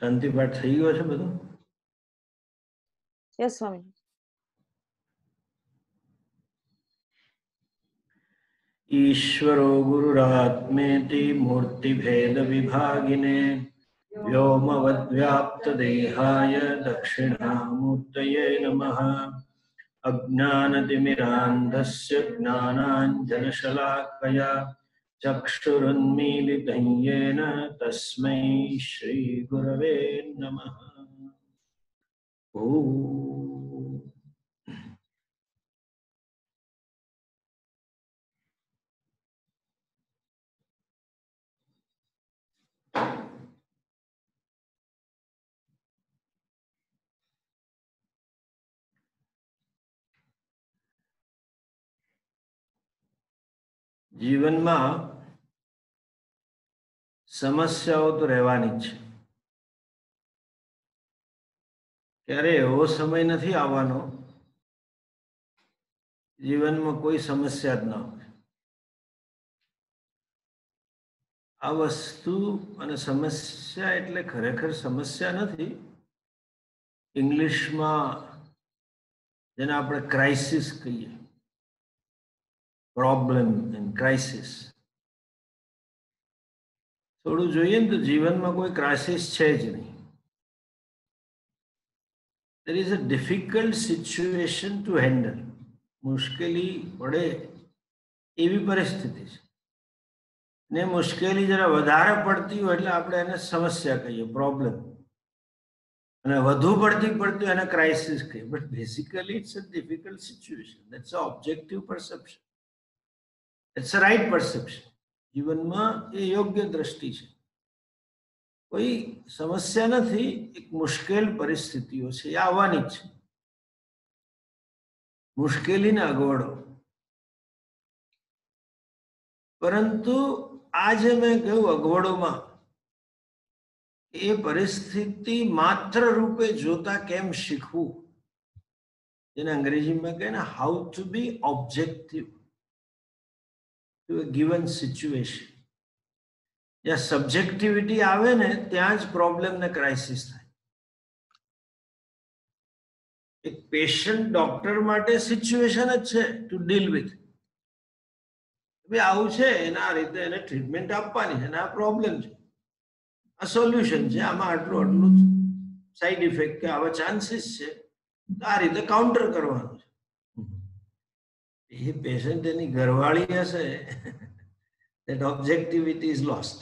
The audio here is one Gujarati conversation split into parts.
શાંતિ પાઠ થઈ ગયો છે બધું? યસ સ્વામી. ईश्वरो गुरुरात्मेति मूर्तिभेद विभागिने व्योमवद्व्याप्तदेहाय दक्षिणामूर्तये नमः। अज्ञानतिमिरान्धस्य ज्ञानाञ्जनशलाकया चक्षुरुन्मीलितं येन तस्मै श्रीगुरवे नमः। ओम। जीवन में समस्याओं तो रहवानी ज छे। क्यारे एवो समय नहीं आववानो जीवन में कोई समस्या ज न होय। आ वस्तु अने समस्या एटले खरेखर समस्या नहीं, इंग्लिश में जेने आपणे क्राइसिस कहीए, प्रॉब्लम एंड क्राइसिस। थोड़ू जोईए तो जीवन में कोई क्राइसिस छे ज नहीं। There is a difficult situation to handle. मुश्केली पड़े एवी परिस्थिति छे ने मुश्केली जरा वधारे पड़ती हो एटले आपणे एने समस्या कहीए, प्रॉब्लम, અને વધુ પડતી એને ક્રાઇસિસ કહીએ। But basically it's a difficult situation. That's a objective perception, it's a right perception. જીવનમાં એ યોગ્ય દ્રષ્ટિ છે। કોઈ સમસ્યા નથી, એક મુશ્કેલ પરિસ્થિતિઓ છે, એ આવવાની જ છે। મુશ્કેલીને અગવડો, પરંતુ આજે મેં કહ્યું અગવડોમાં એ પરિસ્થિતિ માત્ર રૂપે જોતા કેમ શીખવું, જેને અંગ્રેજીમાં કહે ને how to be objective to a given situation. જ્યાં સબ્જેક્ટિવિટી આવે ને ત્યાં જ પ્રોબ્લેમ ને ક્રાઇસિસ થાય। એક પેશન્ટ ડોક્ટર માટે સિચ્યુએશન જ છે ટુ ડીલ વિથ, આવું છે એને આ રીતે એને ટ્રીટમેન્ટ આપવાની છે, આ પ્રોબ્લેમ છે, આ સોલ્યુશન છે, આમાં આટલું આટલું સાઈડ ઇફેક્ટ કે આવા ચાન્સીસ છે, આ રીતે કાઉન્ટર કરવાનું છે। એ પેશન્ટ એની ઘરવાળી હશે, that objectivity is lost.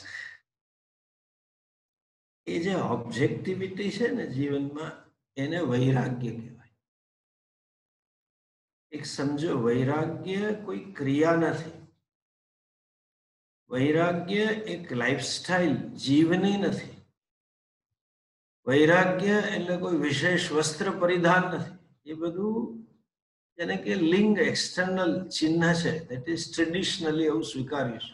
એ જે ઓબ્જેક્ટિવિટી છે ને જીવનમાં, એને વૈરાગ્ય કહેવાય। એક સમજો, વૈરાગ્ય કોઈ ક્રિયા નથી, વૈરાગ્ય એક લાઈફસ્ટાઈલ, જીવની નથી। વૈરાગ્ય એટલે કોઈ વિશેષ વસ્ત્ર પરિધાન નથી। એ બધું જેને કે લિંગ એક્સટર્નલ ચિહ્ન છે, દેટ ઇઝ ટ્રેડિશનલી એવું સ્વીકાર્યું છે।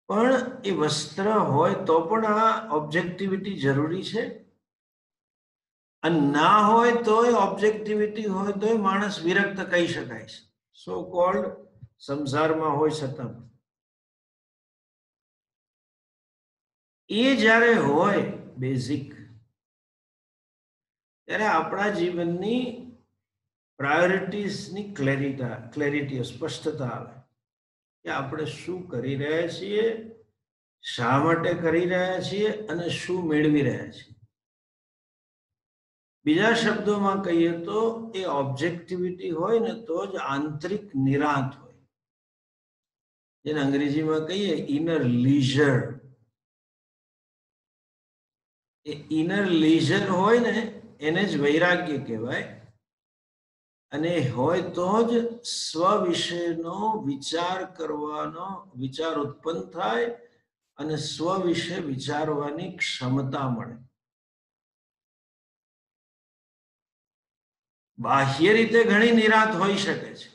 પણ એ વસ્ત્ર હોય તો પણ આ ઓબ્જેક્ટિવિટી જરૂરી છે, અને ના હોય તોય ઓબ્જેક્ટિવિટી હોય તોય માણસ વિરક્ત કહી શકાય છે, સો કોલ્ડ સંસારમાં હોય છતાં। એ જ્યારે હોય બેઝિક, ત્યારે આપણા જીવનની પ્રાયોરિટીઝની ક્લેરિટી સ્પષ્ટતા આવે કે આપણે શું કરી રહ્યા છીએ, શા માટે કરી રહ્યા છીએ અને શું મેળવી રહ્યા છીએ। બીજા શબ્દોમાં કહીએ તો એ ઓબ્જેક્ટિવિટી હોય ને તો જ આંતરિક નિરાંત હોય, જેને અંગ્રેજીમાં કહીએ ઇનર લીઝર। એ ઇનર લીઝર હોય ને એને જ વૈરાગ્ય કહેવાય, અને હોય તો જ સ્વ વિશેનો વિચાર કરવાનો વિચાર ઉત્પન્ન થાય અને સ્વ વિશે વિચારવાની ક્ષમતા મળે। બાહ્ય રીતે ઘણી નિરાંત હોઈ શકે છે,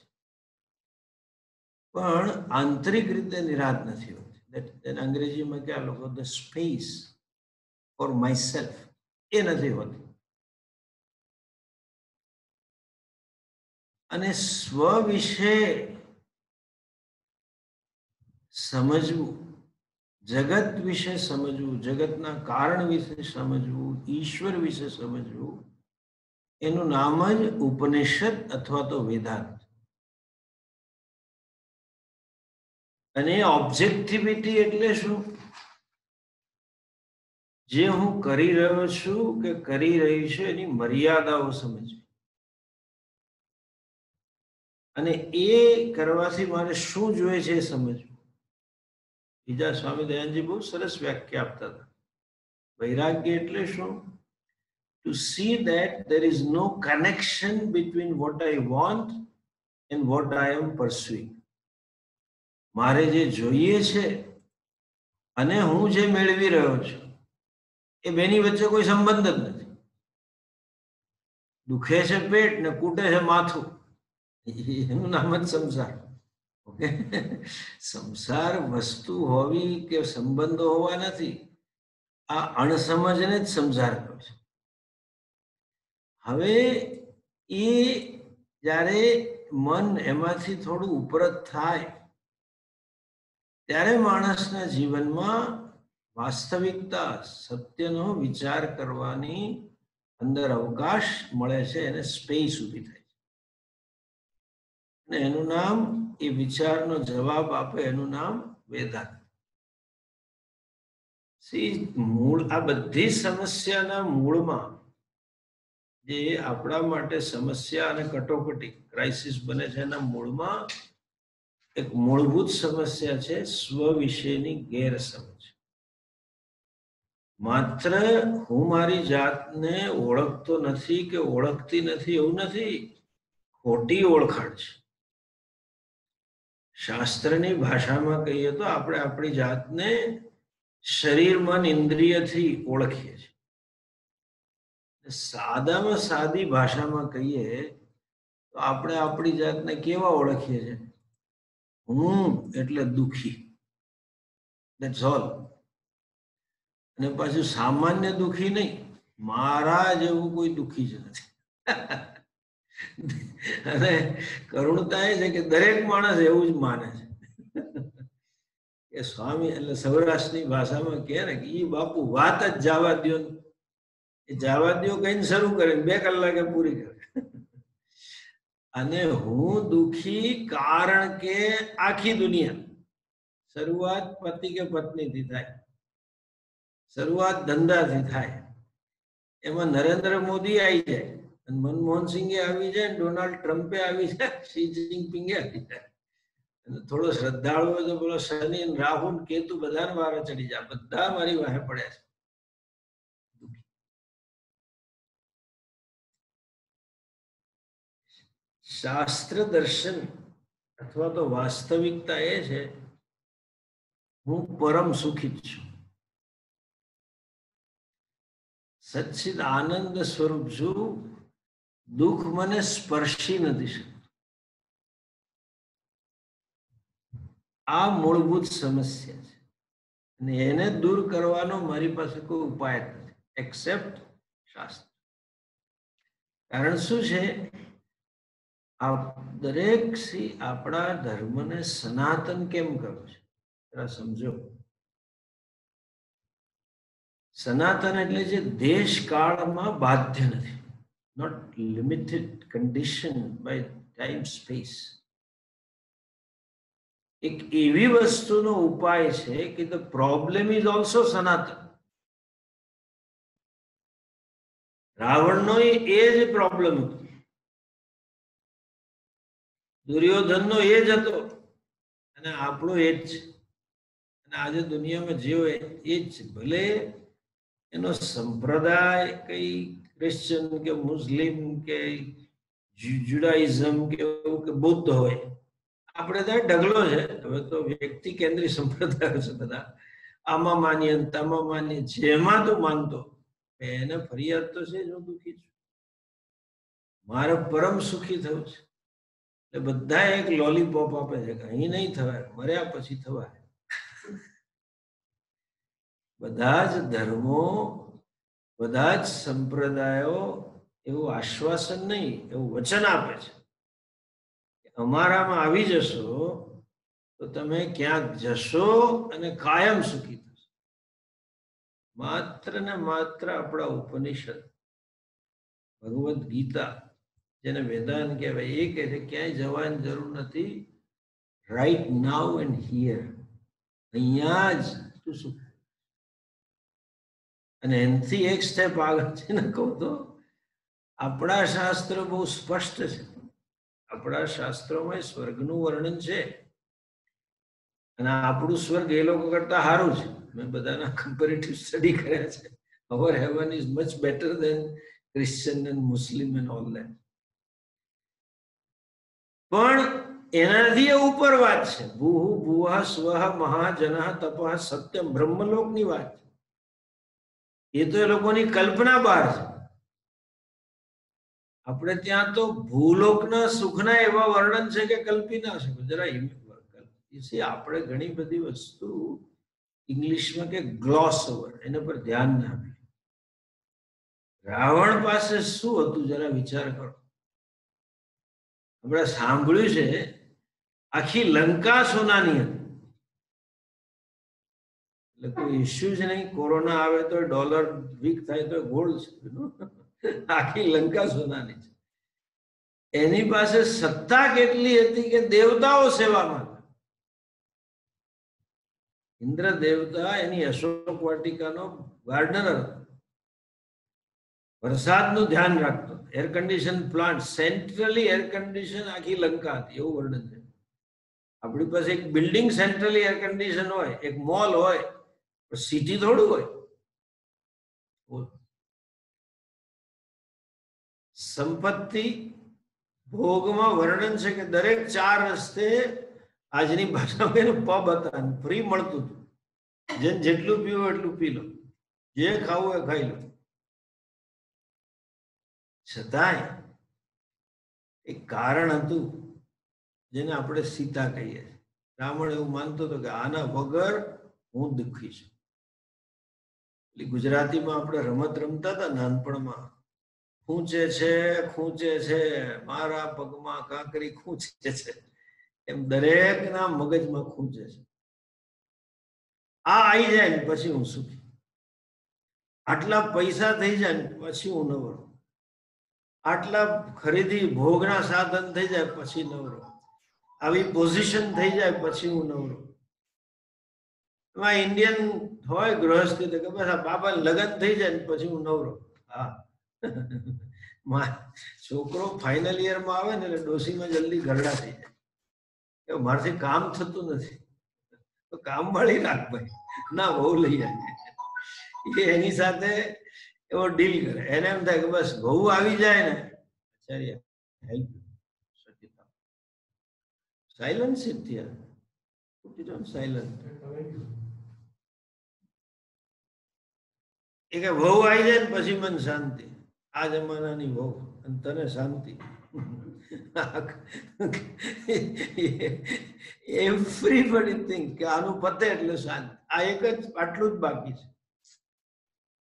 પણ આંતરિક રીતે નિરાંત નથી હોતી। અંગ્રેજીમાં કે આ લોકો the space for myself, એ નથી હોતી। અને સ્વ વિશે સમજવું, જગત વિશે સમજવું, જગતના કારણ વિશે સમજવું, ઈશ્વર વિશે સમજવું, એનું નામ જ ઉપનિષદ અથવા તો વેદાંત. અને ઓબ્જેક્ટિવિટી એટલે શું? જે હું કરી રહ્યો છું કે કરી રહી છું એની મર્યાદાઓ સમજવી, અને એ કરવાથી મારે શું જોઈએ છે એ સમજવું. બીજા સ્વામી દયાનંદજી બહુ સરસ વ્યાખ્યા આપતા હતા. વૈરાગ્ય એટલે શું? To see that there is no connection between what I want and what I am pursuing. મારે જે જોઈએ છે અને હું જે મેળવી રહ્યો છું એ બેની વચ્ચે કોઈ સંબંધ જ નથી. દુખે છે પેટ ને કૂટે છે માથું, એનું નામ જ સંસાર. ઓકે, સંસાર વસ્તુ હોવી કે સંબંધો હોવા નથી, આ અણસમજને જ સંસાર કહે છે. હવે એ જ્યારે મન એમાંથી થોડું ઉપરત થાય ત્યારે માણસના જીવનમાં વાસ્તવિકતા, સત્યનો વિચાર કરવાની અંદર અવકાશ મળે છે, એને સ્પેસ ઊભી થાય છે. અને એનું નામ, એ વિચારનો જવાબ આપે એનું નામ વેદાંત. મૂળ, આ બધી સમસ્યાના મૂળમાં જે આપણા માટે સમસ્યા અને કટોકટી, ક્રાઇસિસ બને છે, એના મૂળમાં એક મૂળભૂત સમસ્યા છે સ્વ વિશેની ગેરસમજ. માત્ર હું મારી જાતને ઓળખતો નથી કે ઓળખતી નથી એવું નથી, ખોટી ઓળખાણ છે. શાસ્ત્રની ભાષામાં કહીએ તો આપણે આપણી જાતને શરીર, મન, ઇન્દ્રિયથી ઓળખીએ છીએ. સાદામાં સાદી ભાષામાં કહીએ તો આપણે આપણી જાતને કેવા ઓળખીએ છીએ? હું એટલે દુખી, ધેટ્સ ઓલ. અને પાછું સામાન્ય દુખી નહીં, મારા જેવું કોઈ દુખી જ નથી. અને કરુણતા એ છે કે દરેક માણસ એવું જ માને છે કે સ્વામી, એટલે સૌરાષ્ટ્રની ભાષામાં કહે ને કે ઈ બાપુ વાત જ જવા દો, એ જવા દો કહીને શરૂ કરે 2 કલાકે પૂરી કરે. અને હું દુખી કારણ કે આખી દુનિયા, શરૂઆત પતિ કે પત્નીથી થાય, શરૂઆત ધંધાથી થાય, એમાં નરેન્દ્ર મોદી આવી જાય, અને મનમોહન સિંઘે આવી જાય, ડોનાલ્ડ ટ્રમ્પે આવી જાય, શી જિનપિંગે આવી જાય, અને થોડો શ્રદ્ધાળુ હોય તો બોલો શનિ, રાહુ, કેતુ બધાને વારે ચડી જાય, બધા મારી વાહે પડ્યા છે. શાસ્ત્ર દર્શન અથવા તો વાસ્તવિકતા એ છે હું પરમ સુખી છું, સચ્ચિદ આનંદ સ્વરૂપ છું, દુઃખ મને સ્પર્શી નથી શકતું. આ મૂળભૂત સમસ્યા છે, અને એને દૂર કરવાનો મારી પાસે કોઈ ઉપાય નથી એક્સેપ્ટ શાસ્ત્ર. કારણ શું છે? આ દરેક આપણા ધર્મને સનાતન કેમ કહ્યું છે જરા સમજો. સનાતન એટલે જે દેશ કાળમાં બાધ્ય નથી, not limited, condition by time space. એક એવી વસ્તુનો ઉપાય છે કે ધ પ્રોબ્લેમ ઇઝ ઓલ્સો સનાતન. રાવણનો એ જ પ્રોબ્લેમ હતો, દુર્યોધનનો એ જ હતો, અને આપણો એ જ છે. અને આજે દુનિયામાં જે હોય એ જ છે. ભલે એનો સંપ્રદાય કઈ ક્રિશ્ચિયન કે મુસ્લિમ કે જ્યુડાઇઝમ કે એવું કે બુદ્ધ હોય, આપણે ત્યાં ઢગલો છે. હવે તો વ્યક્તિ કેન્દ્રીય સંપ્રદાયો છે બધા, આમાં માનીએ તામાં માનીએ, જેમાં તું માનતો એને ફરિયાદ તો છે જ હું દુઃખી છું, મારે પરમ સુખી થવું છે. એટલે બધા એક લોલીપોપ આપે છે કે અહીં નહીં થવાય, મર્યા પછી થવાય. બધા જ ધર્મો, બધા જ સંપ્રદાયો એવું આશ્વાસન નહીં, એવું વચન આપે છે કે અમારામાં આવી જશો તો તમે ક્યાંક જશો અને કાયમ સુખી થશો. માત્ર ને માત્ર આપણા ઉપનિષદ, ભગવદ્ ગીતા, જેને વેદાંત કહેવાય, એ કહે છે ક્યાંય જવાની જરૂર નથી. રાઈટ નાઉ એન્ડ હિયર, અહીંયા જ તું શું. અને એનાથી એક સ્ટેપ આગળ જઈને કહું તો આપણા શાસ્ત્રો બહુ સ્પષ્ટ છે. આપણા શાસ્ત્રોમાં સ્વર્ગનું વર્ણન છે, અને આપણું સ્વર્ગ એ લોકો કરતા સારું છે. મેં બધાના કમ્પેરેટિવ સ્ટડી કર્યા છે. Our heaven is much better than Christian and Muslim and all that. પણ એનાથી ઉપર વાત છે. ભૂ ભુવઃ સ્વઃ મહાજનઃ તપઃ સત્યમ, બ્રહ્મલોકની વાત. એ તો એ લોકોની કલ્પના બહાર છે. આપણે ત્યાં તો ભૂલોકના સુખના એવા વર્ણન છે કે કલ્પી ના શકો. જરા આપણે ઘણી બધી વસ્તુ ઇંગ્લિશમાં કે ગ્લોસ ઓવર, એના પર ધ્યાન ના આપીએ. રાવણ પાસે શું હતું જરા વિચાર કરો. આપણે સાંભળ્યું છે આખી લંકા સોનાની હતી. એટલે કોઈ ઇસ્યુ જ નહીં. કોરોના આવે તો ડોલર વીક થાય તો ગોલ્ડ છે. આખી લંકા સોનાની છે. એની પાસે સત્તા કેટલી હતી કે દેવતાઓ સેવામાં. ઇન્દ્ર દેવતા એની અશોક વાટિકાનો ગાર્ડનર હતો. વરસાદનું ધ્યાન રાખતો. Air condition plant, centrally air condition આખી લંકા હતી, એવું વર્ણન છે. આપણી પાસે એક બિલ્ડિંગ સેન્ટ્રલી એર કન્ડિશન હોય, એક મોલ હોય, સિટી થોડું હોય. સંપત્તિ ભોગમાં વર્ણન છે કે દરેક 4 રસ્તે, આજની ભાષામાં પબ હતા, ફ્રી મળતું હતું. જેટલું પીવો એટલું પી લો, જે ખાવું એ ખાઈ લો. છતાંય એક કારણ હતું જેને આપણે સીતા કહીએ. રાવણ એવું માનતો હતો કે આના વગર હું દુઃખી છું. એટલે ગુજરાતીમાં આપણે રમત રમતા હતા નાનપણમાં, ખૂંચે છે મારા પગમાં કાંકરી ખૂંચે છે, એમ દરેકના મગજમાં ખૂંચે છે. આ આવી જાય ને પછી હું સુખી, આટલા પૈસા થઈ જાય ને પછી હું નવરો, આટલા ખરીદી ભોગના સાધન થઈ જાય પછી નવરો, આવી પોઝિશન થઈ જાય પછી હું નવરો. એમાં ઇન્ડિયન હોય ગૃહસ્થી તો કે બસ આ બાબા લગ્ન થઈ જાય ને પછી હું નવરો. હા, છોકરો ફાઇનલ યરમાં આવે ને એટલે ડોસીમાં જલ્દી ઘરડા થઈ જાય. મારાથી કામ થતું નથી તો કામ વાળી રાખ ભાઈ, ના બહુ લઈ જાય. એ એની સાથે એવો ડીલ કરે. એને એમ થાય કે બસ બહુ આવી જાય ને હેલ્પ સાયલન્સ સાયલન્ટ. એ કે બહુ આવી જાય ને પછી મન શાંતિ. આ જમાનાની બહુ અને તને શાંતિ. એવરીબડી થિંક કે આનું પતે એટલે શાંતિ. આ એક જ, આટલું જ બાકી છે.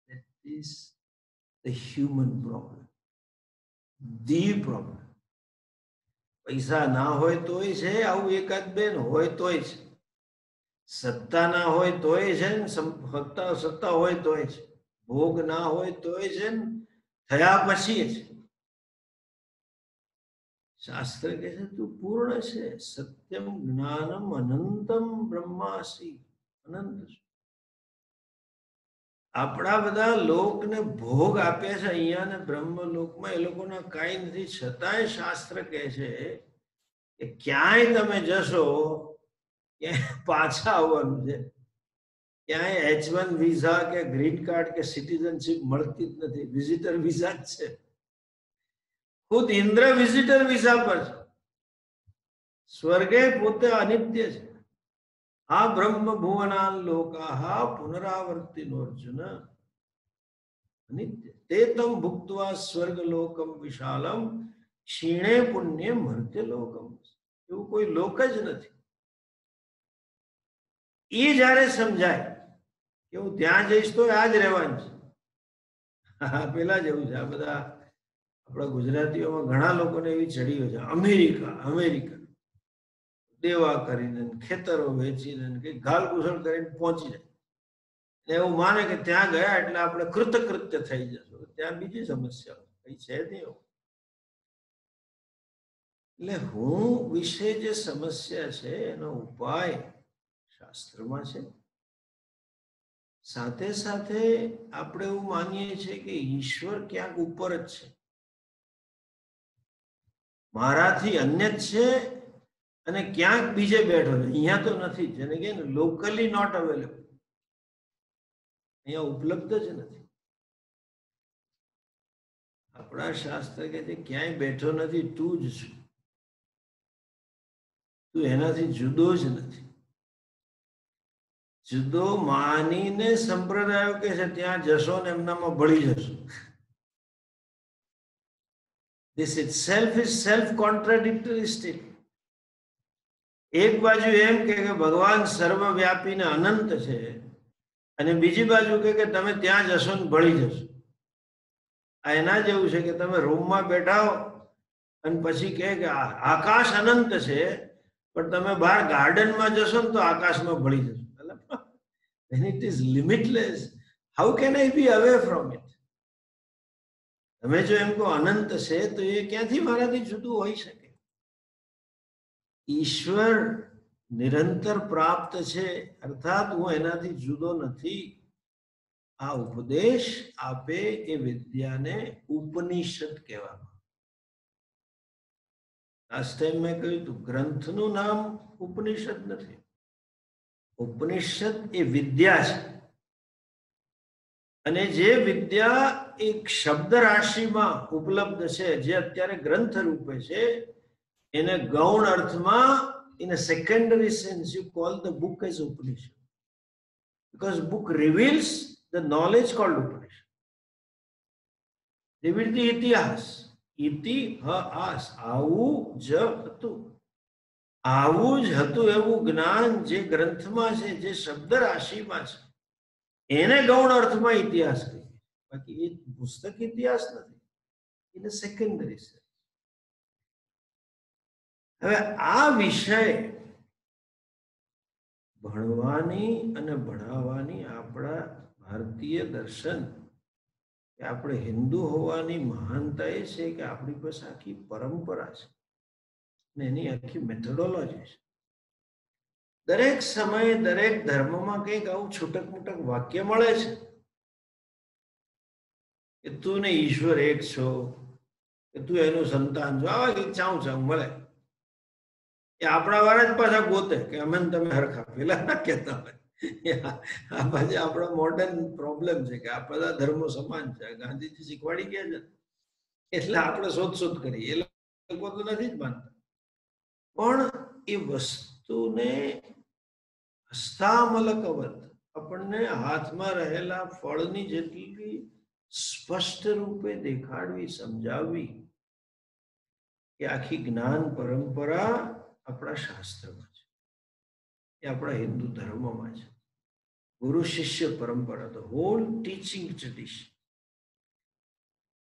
That is the human problem, the problem. પૈસા ના હોય તોય છે આવું, એકાદ બેન હોય તોય છે, સત્તા ના હોય તોય છે ને, સત્તા હોય તોય છે, ભોગ ના હોય તોય છે ને, થયા પછી છે. શાસ્ત્ર કહે છે તું પૂર્ણ છે. સત્યમ જ્ઞાનમ અનંતમ બ્રહ્માસી. અનંત. આપણા બધા લોકને ભોગ આપે છે અહીંયા ને બ્રહ્મલોકમાં, એ લોકોના કાંઈ નથી. છતાંય શાસ્ત્ર કહે છે કે ક્યાંય તમે જશો ક્યાંય પાછા આવવાનું છે. ક્યાંય H1 વિઝા કે ગ્રીન કાર્ડ કે સિટીઝનશીપ મળતી જ નથી. વિઝિટર વિઝા જ છે. ખુદ ઇન્દ્ર વિઝિટર વિઝા પર છે. સ્વર્ગે પોતે અનિત્ય છે. આ બ્રહ્મ ભુવના લોકાહ પુનરાવર્તિનો અર્જુન અનિત્ય તે તમ ભુક્ત્વા સ્વર્ગ લોકમ વિશાલમ ક્ષીણે પુણ્ય મર્ત્ય લોકમ. એવું કોઈ લોક જ નથી. એ જયારે સમજાય કે હું ત્યાં જઈશ તો આ જ રહેવાનું છે. પેલા જેવું છે. આ બધા આપણા ગુજરાતીઓમાં ઘણા લોકોને એવી ચડીઓ છે, અમેરિકા અમેરિકા દેવા કરીને ખેતરો વેચીને કે ગાલ કુસળ કરીને પહોંચી જાય. એવું માને કે ત્યાં ગયા એટલે આપણે કૃતકૃત્ય થઈ જશું. ત્યાં બીજી સમસ્યા કઈ છે નહીં એવું. એટલે હું વિશે જે સમસ્યા છે એનો ઉપાય શાસ્ત્રમાં છે. સાથે સાથે આપણે એવું માનીએ છીએ કે ઈશ્વર ક્યાંક ઉપર જ છે, મારાથી અન્ય જ છે અને ક્યાંક બીજે બેઠો છે, અહીંયા તો નથી. જેને કહે ને લોકલી નોટ અવેલેબલ, અહીંયા ઉપલબ્ધ જ નથી. આપણા શાસ્ત્ર કે છે ક્યાંય બેઠો નથી, તું જ છું, તું એનાથી જુદો જ નથી. જુદો માનીને સંપ્રદાયો કે છે ત્યાં જશો ને એમનામાં ભળી જશો. This itself is self-contradictory state. એક બાજુ એમ કે ભગવાન સર્વવ્યાપી ને અનંત છે, અને બીજી બાજુ કે તમે ત્યાં જશો ને ભળી જશો. આ એના જેવું છે કે તમે રૂમમાં બેઠા હો અને પછી કે આકાશ અનંત છે, પણ તમે બહાર ગાર્ડનમાં જશો ને તો આકાશમાં ભળી જશો. When it is limitless, how can I be away from it? તમે જો એમ કહો અનંત છે તો એ ક્યાંથી મારાથી જુદું હોઈ શકે? ઈશ્વર નિરંતર પ્રાપ્ત છે, અર્થાત હું એનાથી જુદો નથી. આ ઉપદેશ આપે એ વિદ્યાને ઉપનિષદ કહેવામાં. લાસ્ટ ટાઈમ મેં કહ્યું હતું ગ્રંથનું નામ ઉપનિષદ નથી. ઉપનિષદ એ વિદ્યા છે, અને જે વિદ્યા એક શબ્દ રાશિમાં ઉપલબ્ધ છે, જે અત્યારે ગ્રંથ રૂપે છે, એને ગૌણ અર્થમાં in a secondary sense you call the book as Upanishad, because book reveals the knowledge called Upanishad. Reveal the ઇતિહાસ, ઇતિહાસ, આવું જ હતું, આવું જ હતું એવું જ્ઞાન જે ગ્રંથમાં છે, જે શબ્દ રાશિમાં છે, એને ગૌણ અર્થમાં ઇતિહાસ કહીએ. બાકી એ પુસ્તક ઇતિહાસ નથી, એને સેકન્ડરી છે. હવે આ વિષય ભણવાની અને ભણાવવાની આપણા ભારતીય દર્શન, કે આપણે હિન્દુ હોવાની મહાનતા એ છે કે આપણી પાસે આખી પરંપરા છે અને એની આખી મેથોડોલોજી છે. દરેક સમયે દરેક ધર્મમાં કંઈક આવું છૂટક મૂટક વાક્ય મળે છે કે તું ને ઈશ્વર એક છો, કે તું એનું સંતાન છો. આવા કંઈક ચાઉં ચાઉં મળે. એ આપણા વાળા જ પાછા ગોતે કે અમે તમે હરખા, પેલા ના કહેતા હોય. આ પાછા આપણા મોડર્ન પ્રોબ્લેમ છે કે આ બધા ધર્મો સમાન છે, ગાંધીજી શીખવાડી ગયા છે, એટલે આપણે શોધ કરીએ. એ લોકો તો નથી જ માનતા. પણ એ વસ્તુને હસ્તામલકવત આપણને હાથમાં રહેલા ફળની જેટલી સ્પષ્ટ રૂપે દેખાડવી, સમજાવવી, એ આખી જ્ઞાન પરંપરા આપણા શાસ્ત્રમાં છે, એ આપણા હિન્દુ ધર્મમાં છે. ગુરુ શિષ્ય પરંપરા, the whole teaching tradition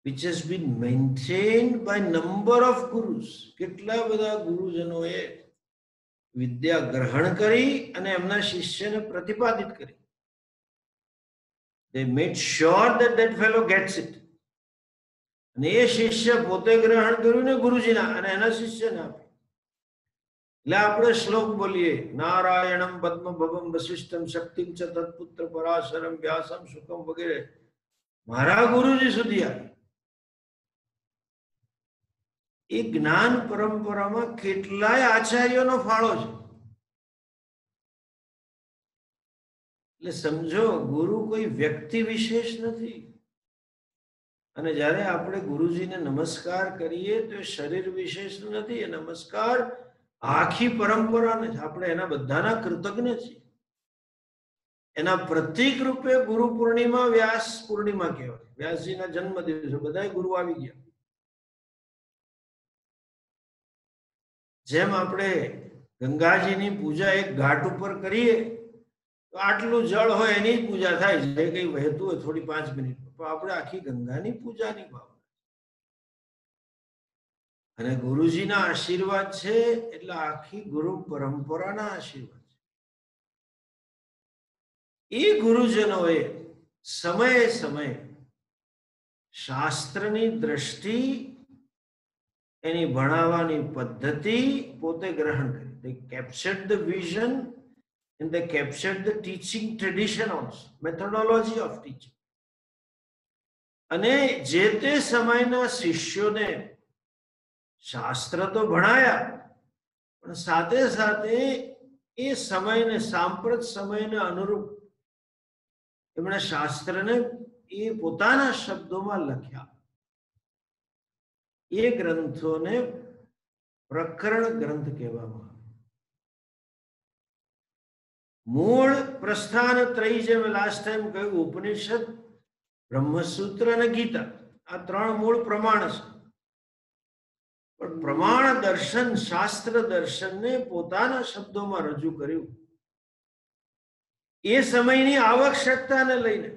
which has been maintained by number of gurus. કેટલા બધા ગુરુજનોએ વિદ્યા ગ્રહણ કરી અને એમના શિષ્યને પ્રતિપાદિત કરી. They made sure that that fellow gets it. અને એ શિષ્ય પોતે ગ્રહણ કર્યું ને ગુરુજીના, અને એના શિષ્યને આપ્યું. એટલે આપણે શ્લોક બોલીએ, નારાયણમ પદ્મભવમ વશિષ્ઠમ શક્તિમ ચ તત્પુત્ર પરાશરમ વ્યાસમ શુકમ વગેરે મારા ગુરુજી સુધી આવી. એ જ્ઞાન પરંપરામાં કેટલાય આચાર્યોનો ફાળો છે. એટલે સમજો, ગુરુ કોઈ વ્યક્તિ વિશેષ નથી. અને જ્યારે આપણે ગુરુજીને નમસ્કાર કરીએ તો એ શરીર વિશેષ નથી, એ નમસ્કાર આખી પરંપરાને જ. આપણે એના બધાના કૃતજ્ઞ છીએ. એના પ્રતીક રૂપે ગુરુ પૂર્ણિમા, વ્યાસ પૂર્ણિમા કહેવાય. વ્યાસજીના જન્મ દિવસે બધા ગુરુ આવી ગયા. જેમ આપણે ગંગાજીની પૂજા એક ઘાટ ઉપર કરીએ તો આટલું જળ હોય એની જ પૂજા થાય, જે કઈ વહેતું હોય થોડી 5 મિનિટ, પણ આપણે આખી ગંગાની પૂજાની ભાવના. અને ગુરુજીના આશીર્વાદ છે એટલે આખી ગુરુ પરંપરાના આશીર્વાદ છે. એ ગુરુજનોએ સમયે સમયે શાસ્ત્રની દ્રષ્ટિ, એની ભણાવવાની પદ્ધતિ પોતે ગ્રહણ કરી. They captured the vision and they captured the teaching tradition also, methodology of teaching. અને જે તે સમયના શિષ્યોને શાસ્ત્ર તો ભણાયા, પણ સાથે સાથે એ સમયને, સાંપ્રત સમયને અનુરૂપ એમણે શાસ્ત્રને એ પોતાના શબ્દોમાં લખ્યા. એ ગ્રંથોને પ્રકરણ ગ્રંથ કહેવામાં આવે. મૂળ પ્રસ્થાન ત્રય, જે મેં લાસ્ટ ટાઈમ કહ્યું, ઉપનિષદ, બ્રહ્મસૂત્ર અને ગીતા, આ ત્રણ મૂળ પ્રમાણ છે. પણ પ્રમાણ દર્શન, શાસ્ત્ર દર્શનને પોતાના શબ્દોમાં રજૂ કર્યું એ સમયની આવશ્યકતાને લઈને.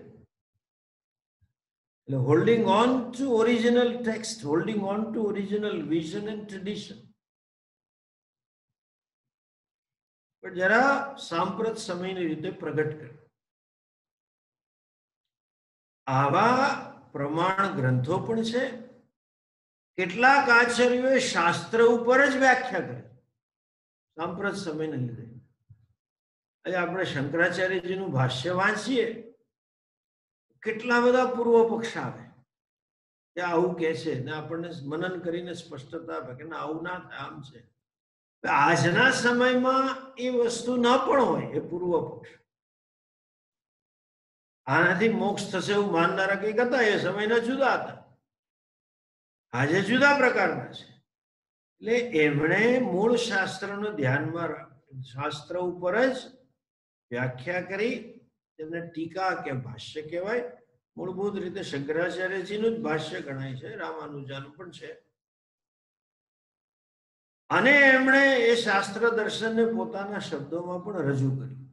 Holding on two original text, holding on two original vision and tradition. પણ જરા સાંપ્રત સમયની રીતે પ્રગટ કર્યું. આવા પ્રમાણ ગ્રંથો પણ છે. કેટલાક આચાર્યોએ શાસ્ત્ર ઉપર જ વ્યાખ્યા કરી સાંપ્રત સમયને લીધે. આજે આપણે શંકરાચાર્યજીનું ભાષ્ય વાંચીએ, કેટલા બધા પૂર્વ પક્ષ આવે કે આવું કે છે, ને આપણને મનન કરીને સ્પષ્ટતા આપે કે ના, આવું ના થાય, આમ છે. આજના સમયમાં એ વસ્તુ ન પણ હોય, એ પૂર્વ પક્ષ. આનાથી મોક્ષ થશે એવું માનનારા કંઈક હતા, એ સમયના જુદા હતા, આજે જુદા પ્રકારના છે. એટલે એમણે મૂળ શાસ્ત્રનો ધ્યાનમાં, શાસ્ત્ર ઉપર જ વ્યાખ્યા કરી. તેમને ટીકા કે ભાષ્ય કહેવાય. મૂળભૂત રીતે શંકરાચાર્યજીનું જ ભાષ્ય ગણાય છે, રામાનુજાનું પણ છે. અને એમણે એ શાસ્ત્ર દર્શનને પોતાના શબ્દોમાં પણ રજૂ કર્યું.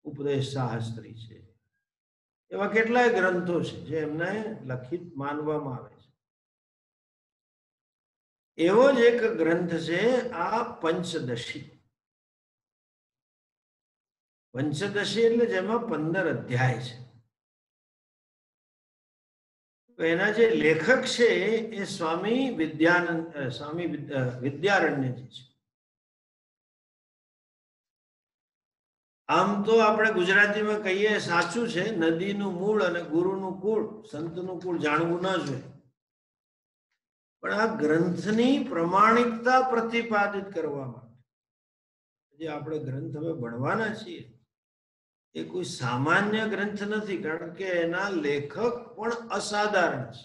ઉપદેશ શાસ્ત્રી છે, એવા કેટલાય ગ્રંથો છે જે એમને લખિત માનવામાં આવે છે. એવો જ એક ગ્રંથ છે આ પંચદશી. પંચદશી એટલે જેમાં 15 અધ્યાય છે. એના જે લેખક છે એ સ્વામી વિદ્યારણ્યજી છે. આમ તો આપણે ગુજરાતીમાં કહીએ સાચું છે, નદીનું મૂળ અને ગુરુનું કુળ, સંતનું કુળ જાણવું ન જોઈએ. પણ આ ગ્રંથની પ્રમાણિકતા પ્રતિપાદિત કરવા માટે જે આપણે ગ્રંથ હવે ભણવાના છીએ, એ કોઈ સામાન્ય ગ્રંથ નથી, કારણ કે એના લેખક પણ અસાધારણ છે.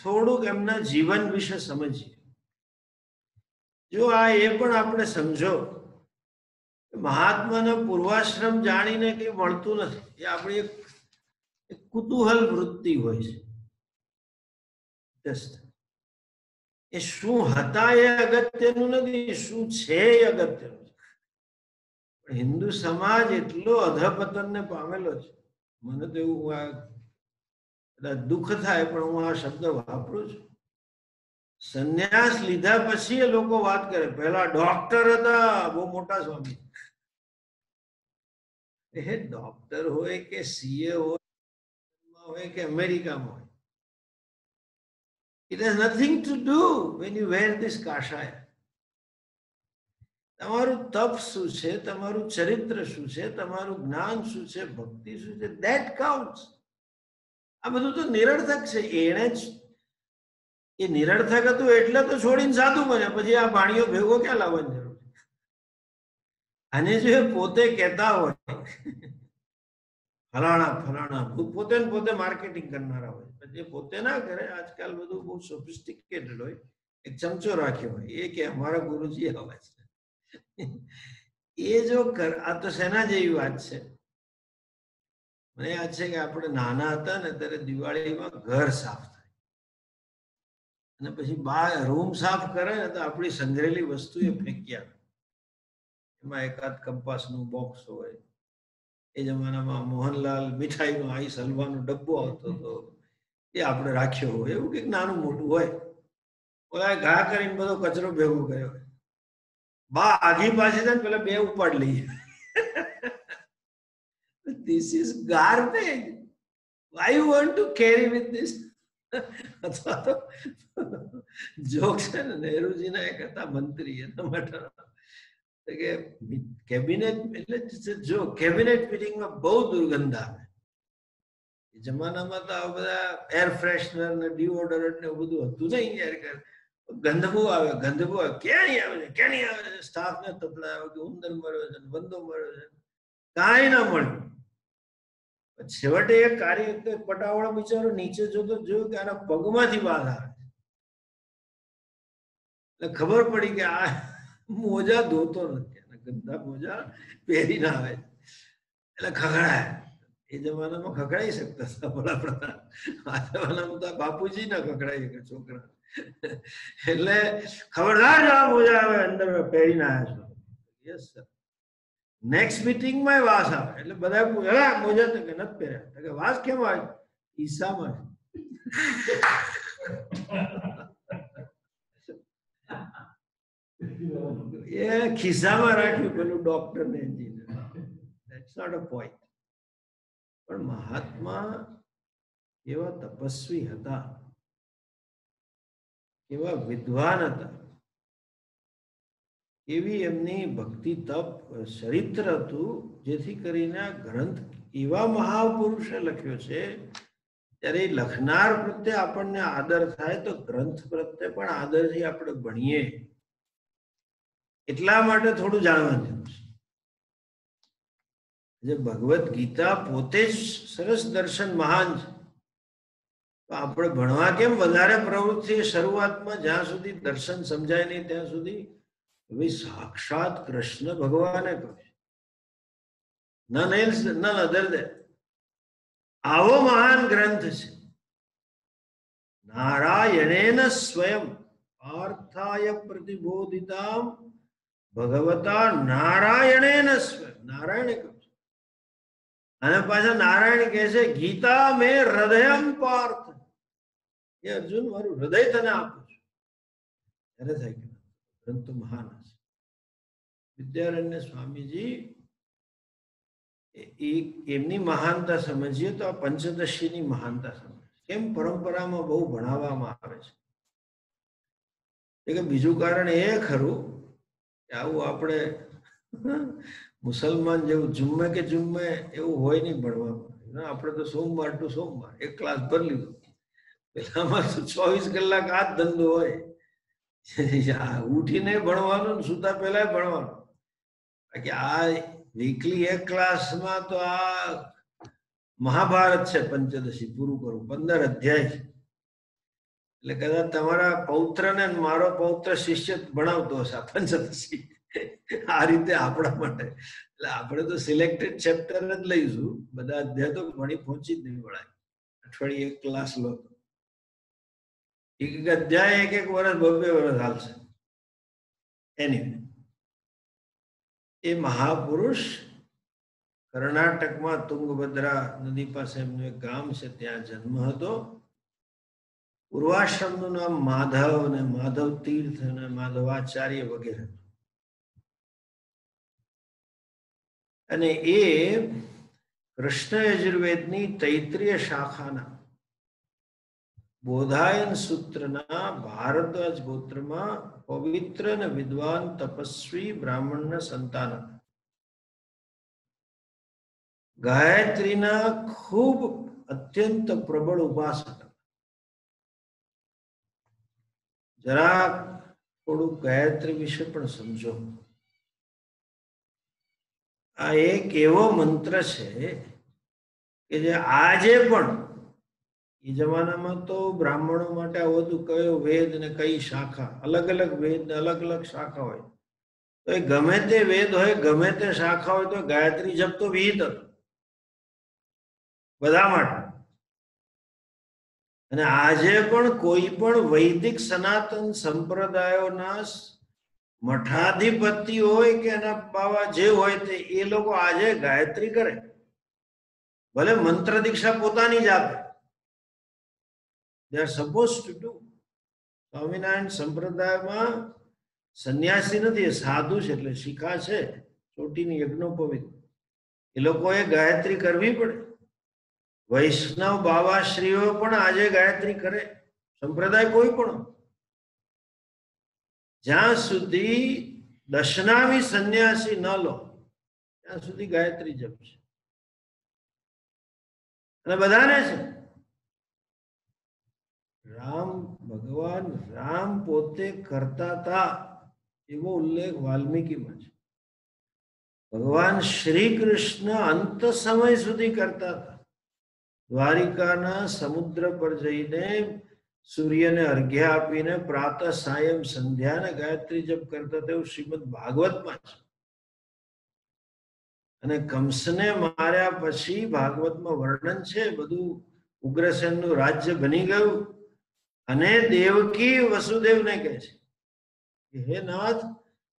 થોડુંક એમના જીવન વિશે સમજીએ. જો આ એ પણ આપણે સમજો, મહાત્માના પૂર્વાશ્રમ જાણીને કઈ મળતું નથી. એ આપણી એક કુતૂહલ વૃત્તિ હોય છે. એ શું હતા એ અગત્યનું નથી, શું છે એ અગત્યનું છે. હિન્દુ સમાજ એટલો અધપતનને પામેલો છે. મને તો એવું દુઃખ થાય, પણ હું આ શબ્દ વાપરું છું. સંન્યાસ લીધા પછી એ લોકો વાત કરે, પહેલા ડોક્ટર હતા, બહુ મોટા સ્વામી. એ ડોક્ટર હોય કે સીએ હોય કે અમેરિકામાં હોય, it has nothing to do when you wear this kashaya. તમારું તપ શું છે, તમારું ચરિત્ર શું છે, તમારું જ્ઞાન શું છે, ભક્તિ શું છે, that counts. આ બધું તો નિરર્થક છે. એને જ એ નિરર્થક હતું એટલે તો છોડીને સાધુ બને. પછી આ ભાણીઓ ભેગો ક્યાં લાવવાની જરૂર છે? અને જો એ પોતે કહેતા હોય ફલાણા ફલાણા, પોતે પોતે માર્કેટિંગ કરનારા હોય, પછી પોતે ના કરે. આજકાલ બધું બહુ સોફિસ્ટિકેટેડ હોય. એક ચમચો રાખ્યો હોય, એ કે અમારા ગુરુજી આવે છે. એ જો આ તો શેના જેવી વાત છે. મને યાદ છે કે આપણે નાના હતા ને ત્યારે દિવાળીમાં ઘર સાફ થાય, અને પછી બહાર રૂમ સાફ કરે ને તો આપણી સંગ્રહેલી વસ્તુ એ ફેંક્યા. એમાં એકાદ કંપાસનું બોક્સ હોય. એ જમાનામાં મોહનલાલ મીઠાઈનો આઈસ હલવાનો ડબ્બો આવતો હતો, એ આપણે રાખ્યો હોય. એવું કંઈક નાનું મોટું હોય. ઓલા ઘા કરીને બધો કચરો ભેગો કર્યો હોય. બા આગી પાછી થાય ને પેલા બે ઉપાડ લઈએ. this is garbage. Why you want to carry with this? અથવા તો જોક છે ને, નહેરુજીના એક હતા મંત્રી, એના માટે કે કેબિનેટ એટલે જો કેબિનેટ મિટિંગમાં બહુ દુર્ગંધ આવે. એ જમાનામાં તો આ બધા એર ફ્રેશનર ને ડિઓડરન્ટ ને બધું હતું નહીં યાર. ગંદબુ આવે, ગંદબુ આવે, ક્યાં આવે છે, ક્યાં નહીં આવે છે, સ્ટાફ ને તપડા આવે કે ઉંદર મળ્યો છે, બંદો મળ્યો છે, કાંઈ ના મળ્યું. છેવટે એક કાર્ય પટાવાળો બિચારો નીચે જોતો જોયું કે આના પગમાંથી વાસ આવે છે. એટલે ખબર પડી કે આ મોજા ધોતો નથી, ગંદા મોજા પહેરીને આવે છે. એટલે ખખડાય. એ જમાનામાં ખખડાઈ શકતા હતા વડાપ્રધાન. આ જમાનામાં તો બાપુજી ના ખખડાય કે છોકરા. એટલે ખબરદાર આ મોજા આવે અંદર પહેરીને આવ્યા છો. Yes sir. નેક્સ્ટ મીટિંગમાં વાસ આવે એટલે બધા પૂછે મોજા તો કે નથી પહેર્યા. કે વાસ કેમ આવે? ઈસામાં. એ ખિસ્સામાં રાખ્યું પેલું ડોક્ટર ને engineer. That's not a point. પણ મહાત્મા કેવા તપસ્વી હતા, કેવા વિદ્વાન હતા, એવી એમની ભક્તિ તપ ચરિત્ર હતું, જેથી કરીને આ ગ્રંથ એવા મહાપુરુષે લખ્યો છે. ત્યારે લખનાર પ્રત્યે આપણને આદર થાય તો ગ્રંથ પ્રત્યે પણ આદરથી આપણે ભણીએ. એટલા માટે થોડું જાણવાની જરૂર છે. જે ભગવદ્ ગીતા પોતે જ સરસ દર્શન મહાન છે, તો આપણે ભણવા કેમ વધારે પ્રવૃત્તિ? શરૂઆતમાં જ્યાં સુધી દર્શન સમજાય નહીં ત્યાં સુધી સાક્ષાત કૃષ્ણ ભગવાને કહ્યું, નન એલ્સ, નન અધર દેન. આવો મહાન ગ્રંથ છે. નારાયણેન સ્વયં પાર્થાય પ્રતિબોધિતામ ભગવતા નારાયણેન સ્વયં. નારાયણે કહ્યું. અને પાછા નારાયણ કહે છે ગીતા મેં હૃદયમ પાર્થ. એ અર્જુન મારું હૃદય તને આપું છું. ત્યારે થાય કે ગ્રંથ મહાન છે. વિદ્યારણ્ય સ્વામીજી એમની મહાનતા સમજીએ તો આ પંચદશીની મહાનતા સમજીએ. કેમ પરંપરામાં બહુ ભણાવવામાં આવે છે. બીજું કારણ એ ખરું કે આવું આપણે મુસલમાન જેવું જુમ્મે કે જુમ્મે એવું હોય નહીં ભણવામાં. આપણે તો સોમવાર ટુ સોમવાર એક ક્લાસ ભરી લીધો. પેલામાં તો 24 કલાક આ જ ધંધો હોય. ઉઠીને ભણવાનું, સુતા પહેલા ભણવાનું. બાકી આ વીકલી એક ક્લાસમાં તો આ મહાભારત છે. પંચદશી પૂરું કરું, 15 અધ્યાય છે. એટલે કદાચ તમારા પૌત્રને મારો પૌત્ર શિષ્ય ભણાવતો હશે આ પંચદશી. આ રીતે આપણા માટે. એટલે આપણે તો સિલેક્ટેડ ચેપ્ટર જ લઈશું. બધા અધ્યાય તો ભણી પહોંચી જ નહીં વળાય. અઠવાડિયે એક ક્લાસ લો તો એક અધ્યાય એક વર્ષ 2 વર્ષ હાલશે. એનીવે, એ મહાપુરુષ કર્ણાટકમાં તુંગભદ્રા નદી પાસે એમનું એક ગામ છે, ત્યાં જન્મ હતો. પૂર્વાશ્રમનું નામ માધવ અને માધવ તીર્થ અને માધવાચાર્ય વગેરે. અને એ કૃષ્ણ યજુર્વેદની તૈત્રીય શાખાના બોધાયન સૂત્રના ભારદ્વાજ ગોત્રમાં પવિત્ર અને વિદ્વાન તપસ્વી બ્રાહ્મણના સંતાન હતા. ગાયત્રીના ખૂબ અત્યંત પ્રબળ ઉપાસક. જરા થોડું ગાયત્રી વિશે પણ સમજો. આ એક એવો મંત્ર છે કે જે આજે પણ, એ જમાનામાં તો બ્રાહ્મણો માટે આવું હતું, કયો વેદ ને કઈ શાખા, અલગ અલગ વેદ ને અલગ અલગ શાખા હોય. તો એ ગમે તે વેદ હોય, ગમે તે શાખા હોય, તો ગાયત્રી જપ તો વિહિત હતો બધા માટે. અને આજે પણ કોઈ પણ વૈદિક સનાતન સંપ્રદાયોના મઠાધિપતિ હોય કે એના બાવા જે હોય તે, એ લોકો આજે ગાયત્રી કરે. ભલે મંત્ર દીક્ષા પોતાની જ આપે. They are supposed to do. Swaminarayan સંપ્રદાયમાં સંન્યાસી નથી, સાધુ છે, એટલે શિખા છે, ચોટીની યજ્ઞોપવિત. એ લોકોએ ગાયત્રી કરવી પડે. વૈષ્ણવ બાવાશ્રીઓ પણ આજે ગાયત્રી કરે, સંપ્રદાય કોઈ પણ, જ્યાં સુધી દશનામી સંન્યાસી ન લો ત્યાં સુધી ગાયત્રી જપશે. અને બધાને છે. રામ ભગવાન રામ પોતે કરતા હતા એવો ઉલ્લેખ વાલ્મીકીમાં છે. ભગવાન શ્રી કૃષ્ણ અંત સમય સુધી કરતા હતા. દ્વારિકાના સમુદ્ર પર જઈને સૂર્યને અર્ઘ્ય આપીને પ્રાતઃ સાયં સંધ્યાને ગાયત્રી જપ કરતા તેવું શ્રીમદ ભાગવતમાં છે. અને કંસને માર્યા પછી ભાગવતમાં વર્ણન છે બધું. ઉગ્રસેનનું રાજ્ય બની ગયું અને દેવકી વસુદેવને કહે છે કે હે નાથ,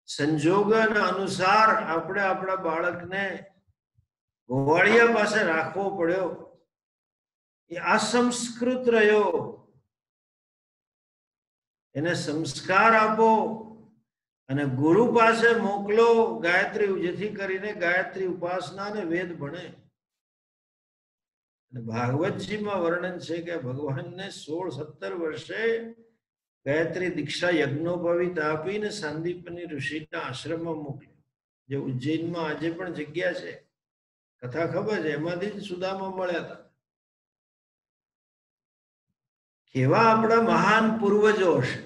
સંજોગના અનુસાર આપણે આપણા બાળકને ગોવાળિયા પાસે રાખવો પડ્યો, એ અસંસ્કૃત રહ્યો, એને સંસ્કાર આપો અને ગુરુ પાસે મોકલો ગાયત્રી, જેથી કરીને ગાયત્રી ઉપાસના અને વેદ ભણે. અને ભાગવતજીમાં વર્ણન છે કે ભગવાનને 16-17 વર્ષે ગાયત્રી દીક્ષા યજ્ઞોપવિત આપીને સાંદીપની ઋષિના આશ્રમમાં મોકલ્યો, જે ઉજ્જૈનમાં આજે પણ જગ્યા છે, કથા ખબર છે, એમાંથી જ સુદામા મળ્યા હતા. કેવા આપણા મહાન પૂર્વજો હશે.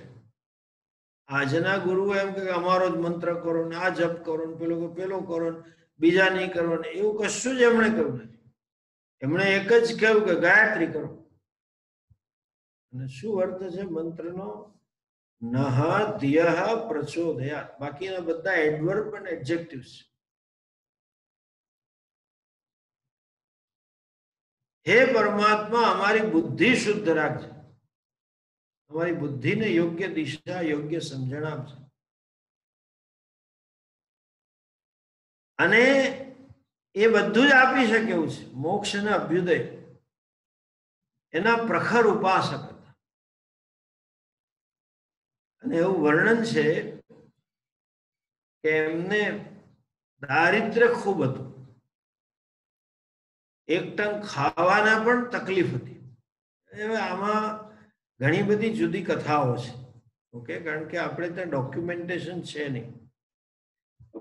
આજના ગુરુ એમ કે અમારો જ મંત્ર કરો ને આ જપ કરો ને પેલો કરો ને બીજા નહીં કરો ને, એવું કશું જ એમણે કહ્યું નથી. એમણે એક જ કહ્યું કે ગાયત્રી કરો. અને શું અર્થ છે મંત્રનો? નહ ધિયઃ પ્રચોદયાત. બાકીના બધા એડવર્બ અને એડજેક્ટિવ્સ છે. હે પરમાત્મા, અમારી બુદ્ધિ શુદ્ધ રાખજે, અમારી બુદ્ધિને યોગ્ય દિશા, યોગ્ય સમજણ આપજે. અને એ બધું જ આપી શકે એવું છે. મોક્ષ અને અભ્યુદય એના પ્રખર ઉપાસક હતા. અને એવું વર્ણન છે કે એમને દારિદ્ર્ય ખૂબ હતું, એક ટંક ખાવાના પણ તકલીફ હતી. હવે આમાં ઘણી બધી જુદી કથાઓ છે, ઓકે, કારણ કે આપણે ત્યાં ડોક્યુમેન્ટેશન છે નહીં.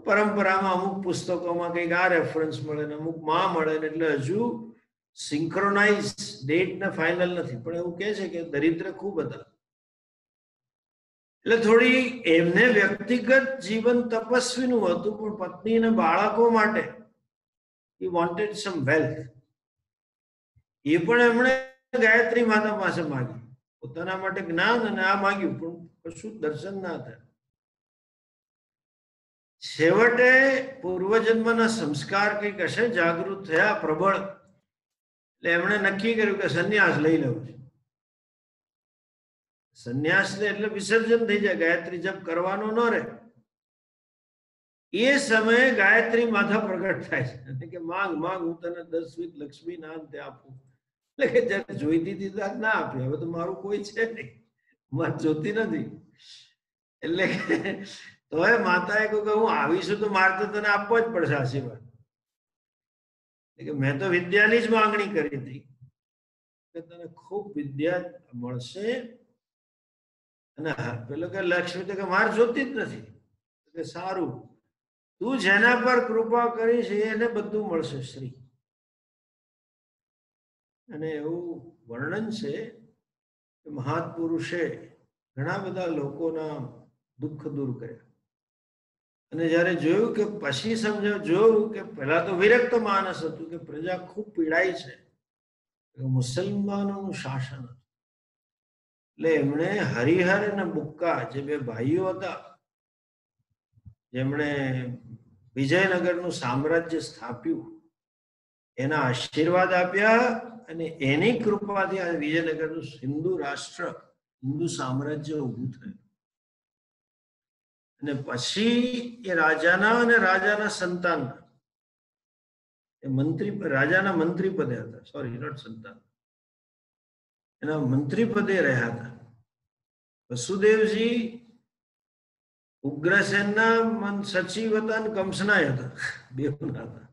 પરંપરામાં અમુક પુસ્તકોમાં કંઈક આ રેફરન્સ મળે ને અમુક માં મળે ને, એટલે હજુ સિંક્રોનાઇઝ ડેટ ને ફાઇનલ નથી. પણ એવું કહે છે કે દરિદ્ર ખૂબ હતા. એટલે થોડી એમને વ્યક્તિગત જીવન તપસ્વીનું હતું, પણ પત્ની અને બાળકો માટે he wanted some wealth. એ પણ એમણે ગાયત્રી માતા પાસે માંગી, પોતાના માટે જ્ઞાન અને આ માંગ્યું, પણ કશું દર્શન ના થાય. છેવટે પૂર્વજન્મના સંસ્કાર કંઈક હશે, જાગૃત થયા પ્રબળ, એટલે એમણે નક્કી કર્યું કે સંન્યાસ લઈ લેવું છે. સંન્યાસ લે એટલે વિસર્જન થઈ જાય, ગાયત્રી જપ કરવાનો ન રહે. એ સમયે ગાયત્રી માતા પ્રગટ થાય છે કે માંગ માંગ, હું તને 10 લક્ષ્મી નામ તે આપું. એટલે કે જયારે જોઈતી હતી ત્યારે ના આપી, હવે તો મારું કોઈ છે નહીં, મારે જોતી નથી. એટલે તો એ માતાએ કહ્યું કે હું આવીશું તો મારે તો તને આપવો જ પડશે આશીર્વાદ. કે મેં તો વિદ્યાની જ માંગણી કરી હતી કે તને ખૂબ વિદ્યા મળશે. અને પેલો કે લક્ષ્મી તો કે મારે જોતી જ નથી. કે સારું, તું જેના પર કૃપા કરીશ એને બધું મળશે શ્રી. અને એવું વર્ણન છે કે મહાપુરુષે ઘણા બધા લોકોના દુઃખ દૂર કર્યા. અને જયારે જોયું કે પછી જોયું કે પહેલા તો વિરક્ત માનસ હતું કે પ્રજા ખૂબ પીડાય છે, મુસલમાનોનું શાસન હતું. એટલે એમણે હરિહર અને બુક્કા જે બે ભાઈઓ હતા, જેમણે વિજયનગરનું સામ્રાજ્ય સ્થાપ્યું, એના આશીર્વાદ આપ્યા. અને એની કૃપાથી આ વિજયનગરનું હિન્દુ રાષ્ટ્ર, હિન્દુ સામ્રાજ્ય ઊભું થયું. અને પછી એ રાજાના અને રાજાના સંતાન, એ મંત્રી, રાજાના મંત્રી પદે હતા, સોરી નોટ સંતાન, એના મંત્રી પદે રહ્યા હતા. વસુદેવજી ઉગ્રસેનના સચિવ હતા અને કંસના હતા, બેઉના હતા.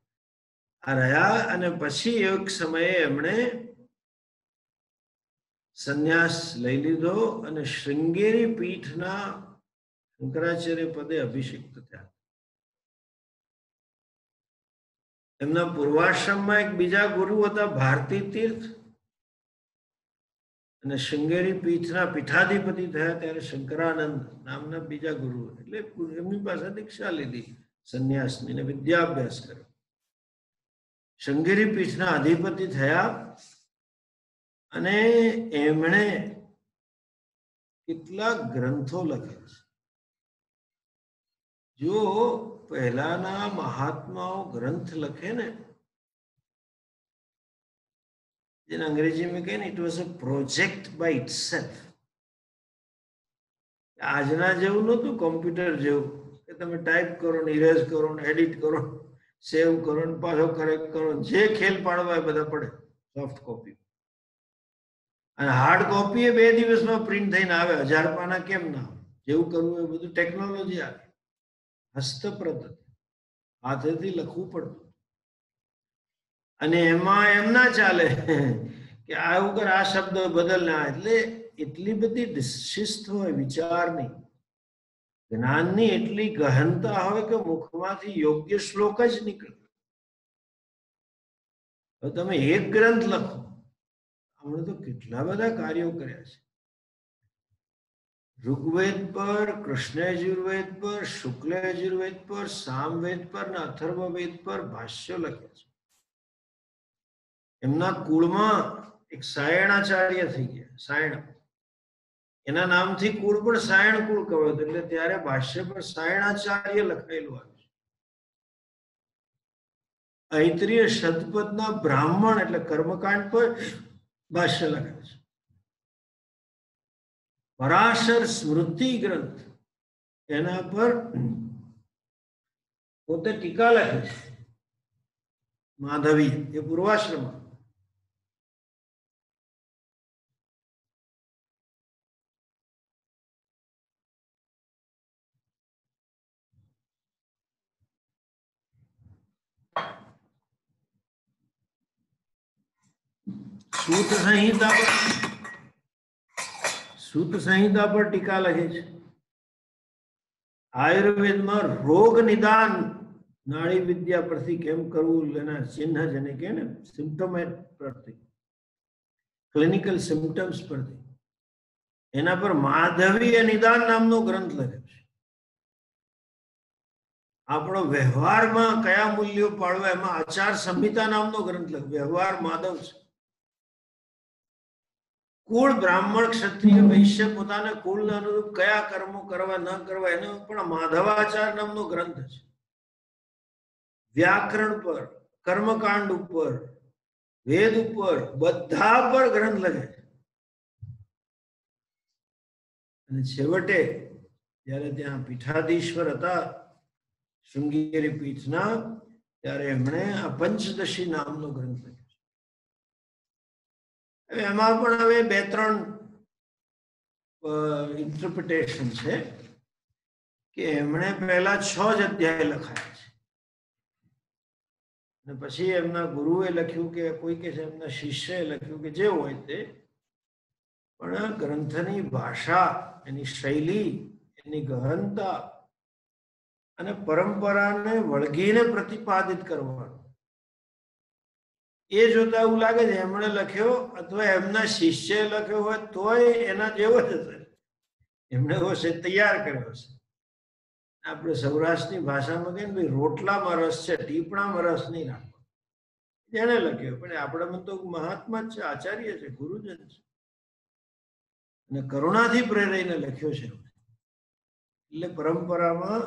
આ રહ્યા અને પછી એક સમયે એમણે સંન્યાસ લઈ લીધો અને શૃંગેરી પીઠના શંકરાચાર્ય પદે અભિષિક્ત થયા. એમના પૂર્વાશ્રમમાં એક બીજા ગુરુ હતા ભારતી તીર્થ, અને શૃંગેરી પીઠના પીઠાધિપતિ થયા ત્યારે શંકરાનંદ નામના બીજા ગુરુ, એટલે એમની પાસે દીક્ષા લીધી સંન્યાસની ને વિદ્યાભ્યાસ કર્યો. શૃંગેરી પીઠના અધિપતિ થયા અને એમણે કેટલાક ગ્રંથો લખ્યા છે. જો પહેલાના મહાત્માઓ ગ્રંથ લખે ને, જેને અંગ્રેજીમાં કહે ને, it was a project by itself. આજના જેવું નહોતું કોમ્પ્યુટર જેવું કે તમે ટાઈપ કરો ને ઇરેઝ કરો ને એડિટ કરો, સેવ કરો ને પાછો કરેક્ટ કરો, જે ખેલ પાડવા એ બધા પડે સોફ્ટ કોપી. અને હાર્ડ કોપી એ 2 દિવસમાં પ્રિન્ટ થઈને આવે. 1000 પાના કેમ ના આવે? જેવું કરવું એ બધું ટેકનોલોજી આવે. હસ્તપ્રત હાથેથી લખવું પડતું, અને એમાં એમ ના ચાલે કે આવું કર, આ શબ્દ બદલ ના. એટલે એટલી બધી શિસ્ત હોય વિચારની, જ્ઞાનની એટલી ગહનતા હોય કે મુખમાંથી યોગ્ય શ્લોક જ નીકળે. હવે તમે એક ગ્રંથ લખો, આપણે તો કેટલા બધા કાર્યો કર્યા છે. ઋગ્વેદ પર, કૃષ્ણ યજુર્વેદ પર, શુક્લ યજુર્વેદ પર, સામવેદ પર ને અથર્વવેદ પર ભાષ્યો લખ્યા છે. એમના કુળમાં એક સાયણાચાર્ય થઈ ગયા. સાયણ એના નામથી કુળ પણ સાયણ કુળ કહેવાતું, એટલે ત્યારે ભાષ્ય પર સાયણાચાર્ય લખાયેલું આવ્યું છે. ઐત્રીય શતપથના બ્રાહ્મણ એટલે કર્મકાંડ પર ભાષ્ય લખાય છે. પરાશર સ્મૃતિ ગ્રંથ, એના પર પોતે ટીકા લખે છે માધવી, એ પૂર્વાશ્રમ. સૂત સંહિતા પર ટીકા લખે છે. આયુર્વેદમાં રોગ નિદાન નાડી વિદ્યા પરથી કેમ કરવું, એના ચિહ્ન જેને કહે ને, સિમ્ટમ પરથી, ક્લિનિકલ સિમ્ટમ્સ પરથી, એના પર માધવીય નિદાન નામનો ગ્રંથ લખ્યો છે. આપણો વ્યવહારમાં કયા મૂલ્યો પાડવા, એમાં આચાર સંહિતા નામનો ગ્રંથ લખ્યો. વ્યવહાર માધવ છે. કુળ બ્રાહ્મણ ક્ષત્રિય વૈશ્ય પોતાના કુળના અનુરૂપ કયા કર્મો કરવા ન કરવા, એનો પણ માધવાચાર નામનો ગ્રંથ છે. વ્યાકરણ પર, કર્મકાંડ ઉપર, વેદ ઉપર, બધા પર ગ્રંથ લખે છે. અને છેવટે જયારે ત્યાં પીઠાધીશ્વર હતા શૃંગેરી પીઠના, ત્યારે એમણે આ પંચદશી નામનો ગ્રંથ લખ્યો. એમાં પણ હવે 2-3 ઇન્ટરપ્રિટેશન છે કે એમણે પહેલા 6 જ અધ્યાય લખાયા છે, અને પછી એમના ગુરુએ લખ્યું કે કોઈ કે છે એમના શિષ્યએ લખ્યું કે જે હોય તે, પણ ગ્રંથની ભાષા, એની શૈલી, એની ગહનતા અને પરંપરાને વળગીને પ્રતિપાદિત કરવાનું, એ જોતા એવું લાગે છે એમણે લખ્યો અથવા એમના શિષ્યએ લખ્યો હોય તોય એના જેવો જ હશે. એમણે હશે તૈયાર કર્યો છે. આપણે સૌરાષ્ટ્રની ભાષામાં કહીએ ને, ભાઈ રોટલામાં રસ છે, ટીપણામાં રસ નહીં નાખો. જેને લખ્યો, પણ આપણામાં તો મહાત્મા જ છે, આચાર્ય છે, ગુરુજન છે, અને કરુણાથી પ્રેરાઈને લખ્યો છે. એટલે પરંપરામાં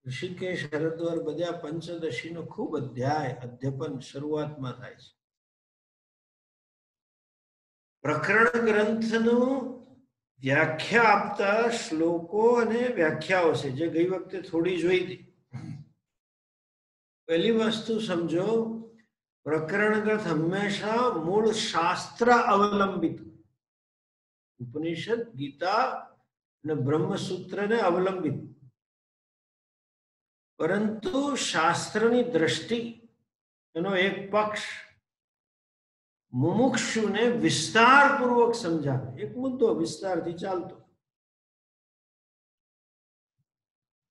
ઋષિકેશ, હરદ્વાર બધા પંચદશીનો ખૂબ અધ્યાય અધ્યપન શરૂઆતમાં થાય છે. પ્રકરણ ગ્રંથનું વ્યાખ્યા આપતા શ્લોકો અને વ્યાખ્યાઓ છે, જે ગઈ વખતે થોડી જોઈ હતી. પહેલી વસ્તુ સમજો, પ્રકરણ ગ્રંથ હંમેશા મૂળ શાસ્ત્ર અવલંબિત, ઉપનિષદ, ગીતા અને બ્રહ્મસૂત્રને અવલંબિત, પરંતુ શાસ્ત્રની દ્રષ્ટિ એનો એક પક્ષ મુમુક્ષુને વિસ્તારપૂર્વક સમજાવે, એક મુદ્દો વિસ્તારથી ચાલતો.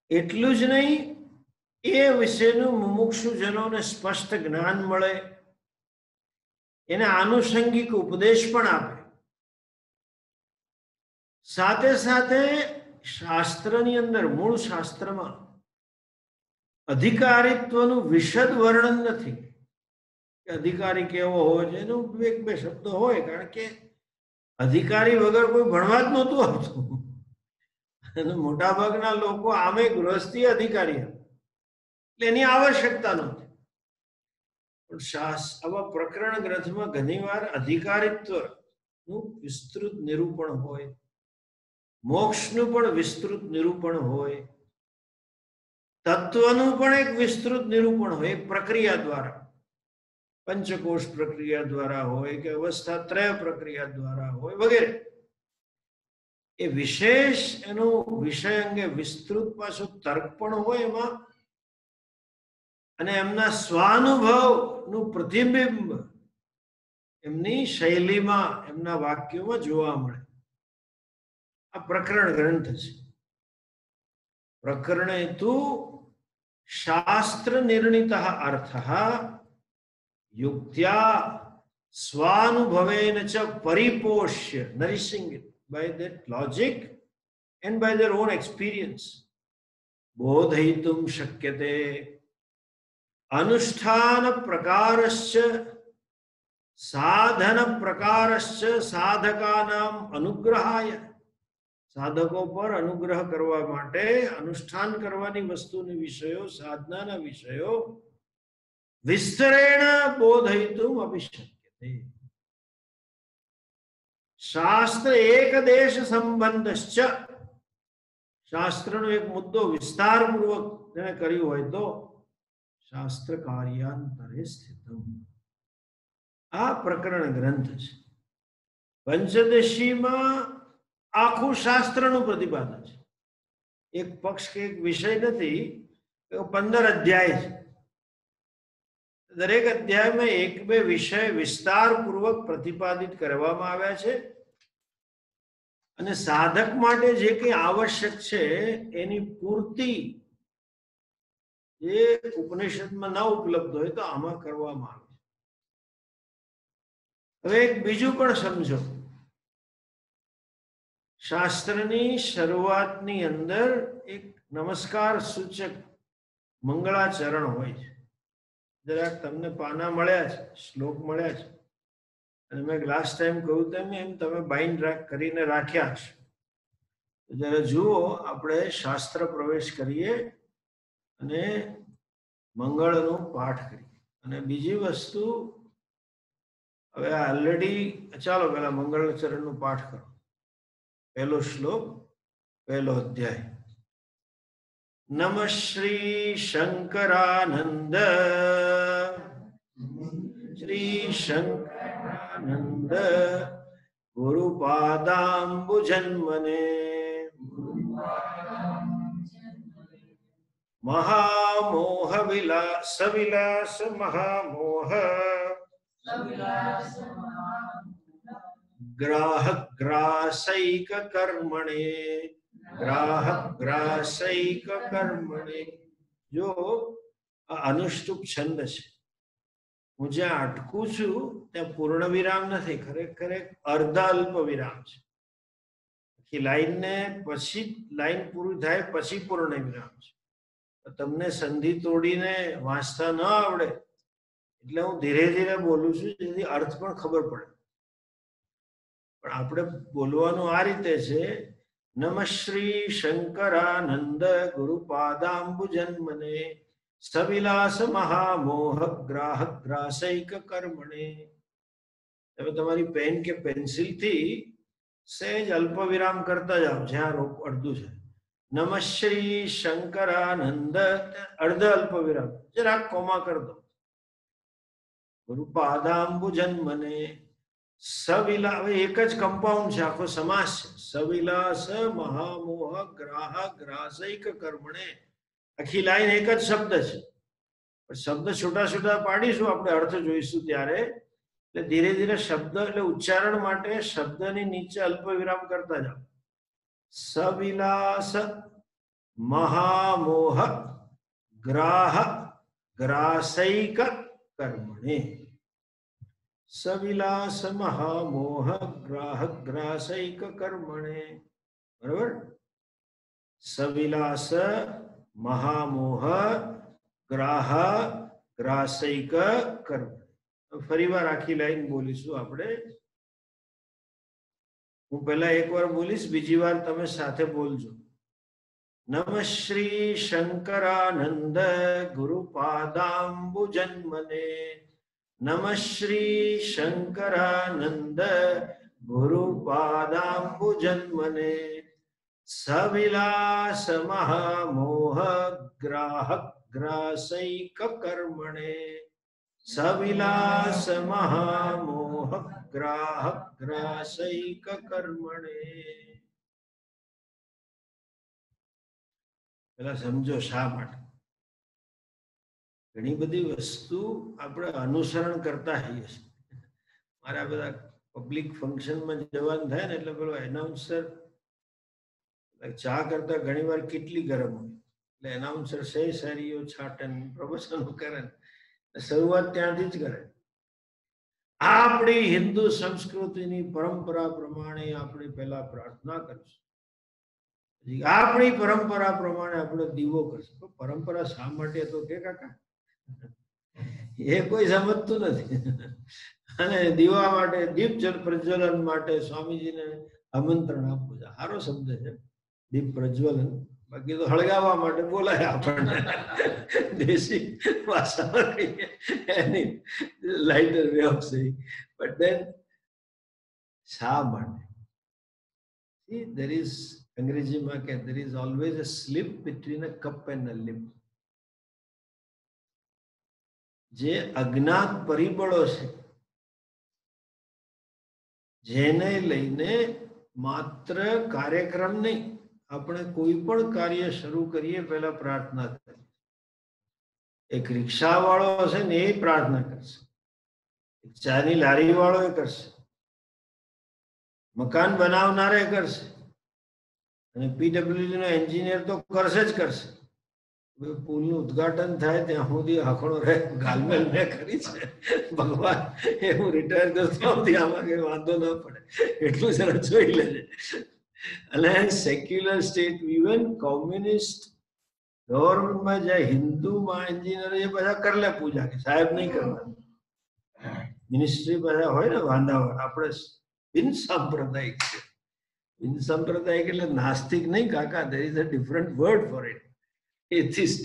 એટલું જ નહીં, એ વિશેનું મુમુક્ષુજનોને સ્પષ્ટ જ્ઞાન મળે, એને આનુષંગિક ઉપદેશ પણ આપે. સાથે સાથે શાસ્ત્રની અંદર, મૂળ શાસ્ત્રમાં અધિકારીત્વનું વિશદ વર્ણન નથી કે અધિકારી કેવો હોય છે. એનું એક બે શબ્દો હોય, કારણ કે અધિકારી વગર કોઈ ભણવા જ નહોતું આવતું. અને મોટાભાગના લોકો આમે ગૃહસ્થી અધિકારી હતા, એટલે એની આવશ્યકતા નહોતી. પણ આવા પ્રકરણ ગ્રંથમાં ઘણીવાર અધિકારીત્વનું વિસ્તૃત નિરૂપણ હોય, મોક્ષનું પણ વિસ્તૃત નિરૂપણ હોય, તત્વનું પણ એક વિસ્તૃત નિરૂપણ હોય, એક પ્રક્રિયા દ્વારા, પંચકોશ પ્રક્રિયા દ્વારા હોય કે અવસ્થાત્રય પ્રક્રિયા દ્વારા હોય વગેરે. એ વિશેષ એનો વિષય અંગે વિસ્તૃત પાછો તર્ક પણ હોય એમાં, અને એમના સ્વાનુભવનું પ્રતિબિંબ એમની શૈલીમાં, એમના વાક્યોમાં જોવા મળે. આ પ્રકરણ ગ્રંથ છે. પ્રકરણે તુ શાસ્ત્ર નિર્ણિત અર્થ યુક્ત્યા સ્વાનુભવેન ચ પરિપોષ્ય, નરિશિંગ it by that logic and by their own experience, bodhayitum shakyate anusthana prakarascha sadhana prakarascha sadhakanam anugrahaya. સાધકો પર અનુગ્રહ કરવા માટે અનુષ્ઠાન કરવાની વસ્તુની વિષયો, સાધનાના વિષયો વિસ્તરેણ બોધયિતુમ અપિશક્યતે. શાસ્ત્ર એક દેશ સંબંધશ્ચ, શાસ્ત્રનો એક મુદ્દો વિસ્તારપૂર્વક જેને કર્યું હોય તો શાસ્ત્ર કાર્યાંતરે સ્થિતમ. આ પ્રકરણ ગ્રંથ છે. પંચદશીમાં આખું શાસ્ત્રનું પ્રતિપાદન છે. એક પક્ષ કે એક વિષય નથી, 15 અધ્યાય છે. દરેક અધ્યાયમાં એક બે વિષય વિસ્તારપૂર્વક પ્રતિપાદિત કરવામાં આવ્યા છે, અને સાધક માટે જે કંઈ આવશ્યક છે એની પૂર્તિ જે ઉપનિષદમાં ન ઉપલબ્ધ હોય તો આમાં કરવામાં આવે છે. હવે એક બીજું પણ સમજો. શાસ્ત્રની શરૂઆતની અંદર એક નમસ્કાર સૂચક મંગળાચરણ હોય છે. જરાક તમને પાના મળ્યા છે, શ્લોક મળ્યા છે, અને મેં લાસ્ટ ટાઈમ કહ્યું તેમ એમ તમે બાઇન્ડ કરીને રાખ્યા હશે. જરા જુઓ, આપણે શાસ્ત્ર પ્રવેશ કરીએ અને મંગળનો પાઠ કરીએ. અને બીજી વસ્તુ, હવે ઓલરેડી, ચાલો પેલા મંગળચરણનો પાઠ કરો. પહેલો શ્લોક, પહેલો અધ્યાય. નમઃ શ્રી શંકરાનંદ, શ્રી શંકરાનંદ ગુરુપાદાંબુજન્મને મહામોહ વિલાસ મહામોહ ગ્રાહક ગ્રાસૈક કર્મણે, ગ્રાહક ગ્રાસૈક કર્મણે. જો આ અનુષ્ટુપ છંદ છે. હું જ્યાં અટકું છું ત્યાં પૂર્ણ વિરામ નથી, ખરેખર એક અર્ધ અલ્પ વિરામ છે. આખી લાઈનને પછી લાઈન પૂરી થાય પછી પૂર્ણ વિરામ છે. તમને સંધિ તોડીને વાંચતા ન આવડે એટલે હું ધીરે ધીરે બોલું છું, જેથી અર્થ પણ ખબર પડે. પણ આપણે બોલવાનું આ રીતે છે: નમઃ શ્રી શંકરાનંદ ગુરુપાદાંબુજન્મને સવિલાસ મહામોહ ગ્રાહક ગ્રાસૈક કર્મણે. તમે તમારી પેન કે પેન્સિલથી સહેજ અલ્પ વિરામ કરતા જાઓ જ્યાં અડધું છે. નમઃ શ્રી શંકરાનંદ, અર્ધ અલ્પ વિરામ, જરાક કોમા કર દો. ગુરુપાદાંબુજન્મને સવિલા, એક જ કમ્પાઉન્ડ છે, આખો સમાસ છે. સવિલાસ મહામોહ ગ્રાહક ગ્રાસૈક કર્મણે. આખી લાઈન એક જ શબ્દ છે. શબ્દ છૂટા છૂટા પાડીશું, આપણે અર્થ જોઈશું ત્યારે. એટલે ધીરે ધીરે શબ્દ એટલે ઉચ્ચારણ માટે શબ્દની નીચે અલ્પ વિરામ કરતા જાઓ. સવિલાસ મહામોહ ગ્રાહ ગ્રાસૈક કર્મણે. સવિલાસ મહામોહ ગ્રાહ ગ્રાસૈક કર્મણે. બરોબર. સવિલાસ મહામોહ ગ્રાહ ગ્રાસૈક કર્મ. ફરી વાર આખી લાઈન બોલીશું આપણે. હું પહેલા એકવાર બોલીશ, બીજી વાર તમે સાથે બોલજો. નમઃ શ્રી શંકરાનંદ ગુરુપાદાંબુજન્મને. નમઃ શ્રી શંકરાનંદ ગુરુપાદાંબુજન્મને. સવિલાસ મહામોહ ગ્રાહ ગ્રાસૈક કર્મણે. સવિલાસ મહામોહ ગ્રાહ ગ્રાસૈક કર્મણે. પેલા સમજો શા માટે. ઘણી બધી વસ્તુ આપણે અનુસરણ કરતા હોઈએ છીએ. મારા બધા પબ્લિક ફંક્શનમાં જવાનું થાય ને એટલે પેલો એનાઉન્સર ચા કરતા ઘણી વાર કેટલી ગરમ હોય એટલે એનાઉન્સર સહી સારીઓ છાટન પ્રવચનો કરે. શરૂઆત ત્યાંથી જ કરે. આપણી હિન્દુ સંસ્કૃતિની પરંપરા પ્રમાણે આપણે પહેલા પ્રાર્થના કરીશું, આપણી પરંપરા પ્રમાણે આપણે દીવો કરશું. પરંપરા શા માટે તો કે કાકા એ કોઈ સમજતું નથી. અને દીવા માટે દીપ પ્રજ્વલન માટે સ્વામીજીને આમંત્રણ આપવું છે. સારો શબ્દ છે દીપ પ્રજ્વલન. બાકી તો હળગાવવા માટે બોલાય આપણને દેશી ભાષામાં કહીએ એની lighter way of saying. But then શા માટે? See, there is, અંગ્રેજીમાં કે there is always a slip between a cup and a lip. જે અજ્ઞાત પરિબળો છે જેને લઈને માત્ર કાર્યક્રમ નહીં, આપણે કોઈ પણ કાર્ય શરૂ કરીએ પહેલા પ્રાર્થના કરીએ. એક રિક્ષા વાળો હશે ને એ પ્રાર્થના કરશે, એક ચાની લારી વાળો એ કરશે, મકાન બનાવનારે કરશે, અને પીડબ્લ્યુડી નો એન્જિનિયર તો કરશે જ કરશે. પુલનું ઉદ્ઘાટન થાય ત્યાં સુધી આંકડો રહે ગાલમેલ મેં કરી છે. ભગવાન એ હું રિટાયર કરતો આમાં કઈ વાંધો ન પડે એટલું જરા જોઈ લેજે. અને સેક્યુલર સ્ટેટ, ઇવન કોમ્યુનિસ્ટ ગવર્મેન્ટમાં જાય હિન્દુમાં એન્જિનિયર એ બધા કરી લે પૂજા, કે સાહેબ નહીં કરતા. મિનિસ્ટ્રી બધા હોય ને વાંધાવર. આપણે બિન સાંપ્રદાયિક છે. બિન સાંપ્રદાયિક એટલે નાસ્તિક નહીં કાકા, there is a different word for it. એથિસ્ટ.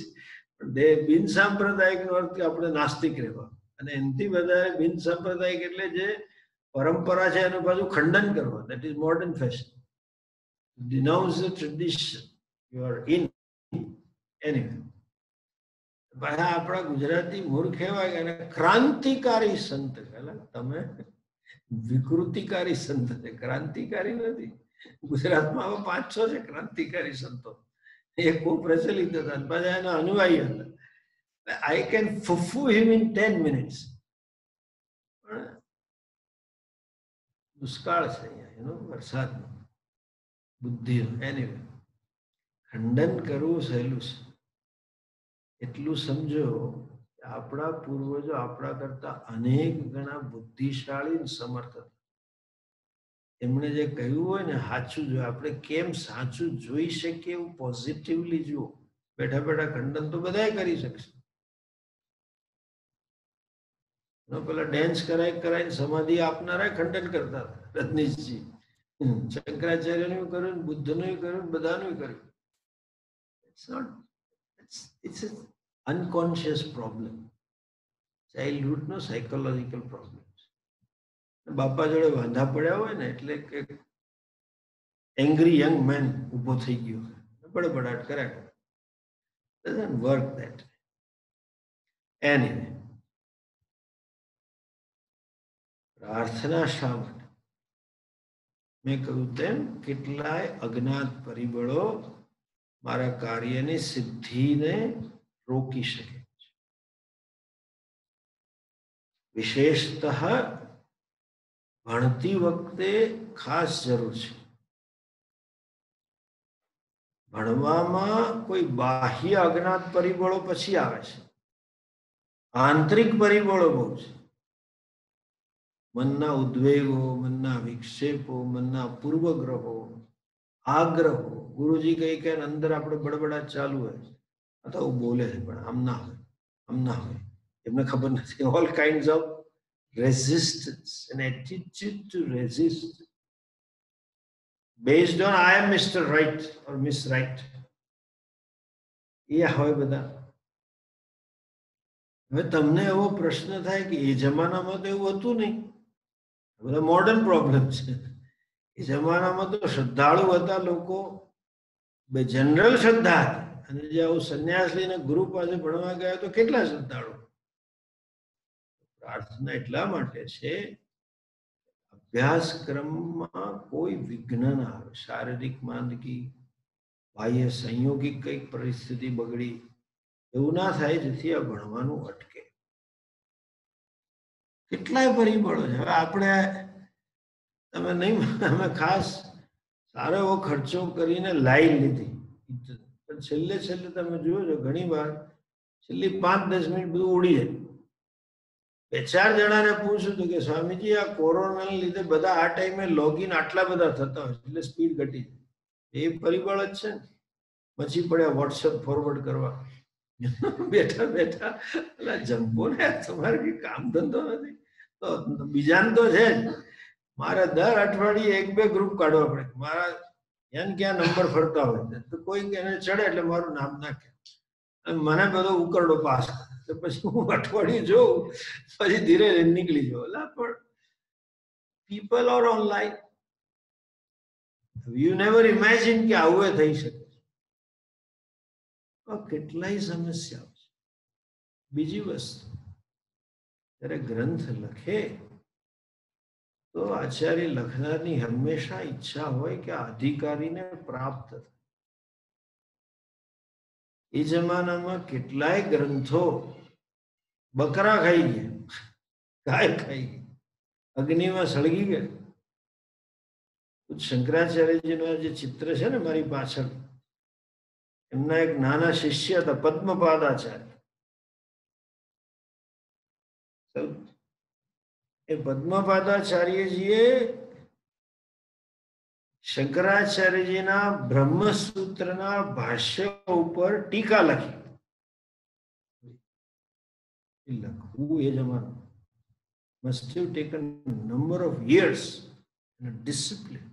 બિન સાંપ્રદાયિક નો અર્થ આપણે નાસ્તિક રહેવા. અને એનાથી વધારે બિન સાંપ્રદાયિક એટલે જે પરંપરા છે એનું પાછું ખંડન કરવા. That is modern fashion. Denounce the tradition you are in. Anyway, બધા આપણા ગુજરાતી મૂર્ખ કહેવાય અને ક્રાંતિકારી સંત. તમે વિકૃતિકારી સંત છે, ક્રાંતિકારી નથી. ગુજરાતમાં હવે 5-6 છે ક્રાંતિકારી સંતો. એ ખૂબ પ્રચલિત હતા, બધા એના અનુયાયી હતા. I can fool him in 10 minutes. પણ દુષ્કાળ છે અહીંયા એનો, વરસાદનો, બુદ્ધિનો. એનીવે, ખંડન કરવું સહેલું છે. એટલું સમજો કે આપણા પૂર્વજો આપણા કરતા અનેક ગણા બુદ્ધિશાળી સમર્થ હતા. એમણે જે કહ્યું હોય ને સાચું જોઈએ. આપણે કેમ સાચું જોઈ શકીએ એવું પોઝિટિવલી જુઓ. બેઠા બેઠા ખંડન તો બધા કરી શકશે. પેલા ડેન્સ કરાઈને સમાધિ આપનારા ખંડન કરતા હતા, રજનીશજી. શંકરાચાર્યનું કર્યું, બુદ્ધનું કર્યું, બધાનું કર્યું. It's an unconscious problem. Childhood નો સાયકોલોજીકલ પ્રોબ્લેમ. બાપા જોડે વાંધા પડ્યા હોય ને એટલે કે એંગ્રી યંગ મેન ઉભો થઈ ગયો, બડબડાટ કર્યા. Doesn't work that way. Anyway, પ્રાર્થના શા માટે? મેં કહ્યું તેમ કેટલાય અજ્ઞાત પરિબળો મારા કાર્યની સિદ્ધિને રોકી શકે છે. વિશેષતઃ ભણતી વખતે ખાસ જરૂર છે. ભણવામાં કોઈ બાહ્ય અજ્ઞાત પરિબળો પછી આવે છે, આંતરિક પરિબળો બહુ છે. મનના ઉદ્વેગો, મનના વિક્ષેપો, મનના પૂર્વગ્રહો, આગ્રહો. ગુરુજી કહે કે અંદર આપણે બડબડા ચાલુ હોય, આ તો બોલે છે પણ આમ ના હોય, આમ ના હોય, એમને ખબર નથી. All kinds of resistance, an attitude to resist based on I am mister right or miss right, એ હોય બધા. હવે તમને એવો પ્રશ્ન થાય કે એ જમાનામાં તો એવું હતું નહીં, બધા મોડર્ન પ્રોબ્લેમ છે. એ જમાનામાં તો શ્રદ્ધાળુ હતા લોકો, બે જનરલ શ્રદ્ધા હતી, અને જે આવું સંન્યાસ લઈને ગુરુ પાસે ભણવા ગયા તો કેટલા શ્રદ્ધાળુ. પ્રાર્થના એટલા માટે છે અભ્યાસક્રમમાં કોઈ વિઘ્ન ના આવે. શારીરિક માંદગી, બાહ્ય સંયોગિક કઈક પરિસ્થિતિ બગડી, એવું ના થાય જેથી આ ભણવાનું અટકે. કેટલાય પરિબળો છે. હવે આપણે તમે નહીં, અમે ખાસ સારો એવો ખર્ચો કરીને લાઈન લીધી, પણ છેલ્લે છેલ્લે તમે જુઓ છો ઘણી વાર છેલ્લી 5-10 મિનિટ બધું ઉડી જાય. 2-4 જણાને પૂછ્યું હતું કે સ્વામીજી આ કોરોનાને લીધે બધા આ ટાઈમે લોગિન આટલા બધા થતા હોય એટલે સ્પીડ ઘટી જાય. એ પરિબળ જ છે ને. પછી પડ્યા વોટ્સએપ ફોરવર્ડ કરવા, બેઠા બેઠા એટલે જમ્પો ને, તમારે કઈ કામ ધંધો નથી તો બીજાને તો છે જ. મારે દર અઠવાડિયે 1-2 ગ્રુપ કાઢવા પડે. મારા એને ક્યાં નંબર ફરતા હોય તો કોઈ એને ચડે એટલે મારું નામ નાખે, મને બધો ઉકરડો પાસ કરે. પછી હું અઠવાડિયું જોઉં, પછી ધીરે નીકળી જાઉં. એટલે પણ people are online, you never imagine કે આવું થઈ શકે. કેટલાય સમસ્યાઓ છે. બીજી વસ્તુ, જ્યારે ગ્રંથ લખે તો આચાર્ય લખનારની હંમેશા ઈચ્છા હોય કે આ અધિકારીને પ્રાપ્ત થાય. એ જમાનામાં કેટલાય ગ્રંથો બકરા ખાઈ ગયા, ગાય ખાઈ ગઈ, અગ્નિમાં સળગી ગયા. શંકરાચાર્યજીનું જે ચિત્ર છે ને મારી પાછળ, એમના એક નાના શિષ્ય હતા પદ્મપાદાચાર્ય. એ પદ્મપાદાચાર્યજીએ શંકરાચાર્યજીના બ્રહ્મસૂત્રના ભાષ્ય ઉપર ટીકા લખી. લખવું એ જમાનો must have taken number of years and discipline.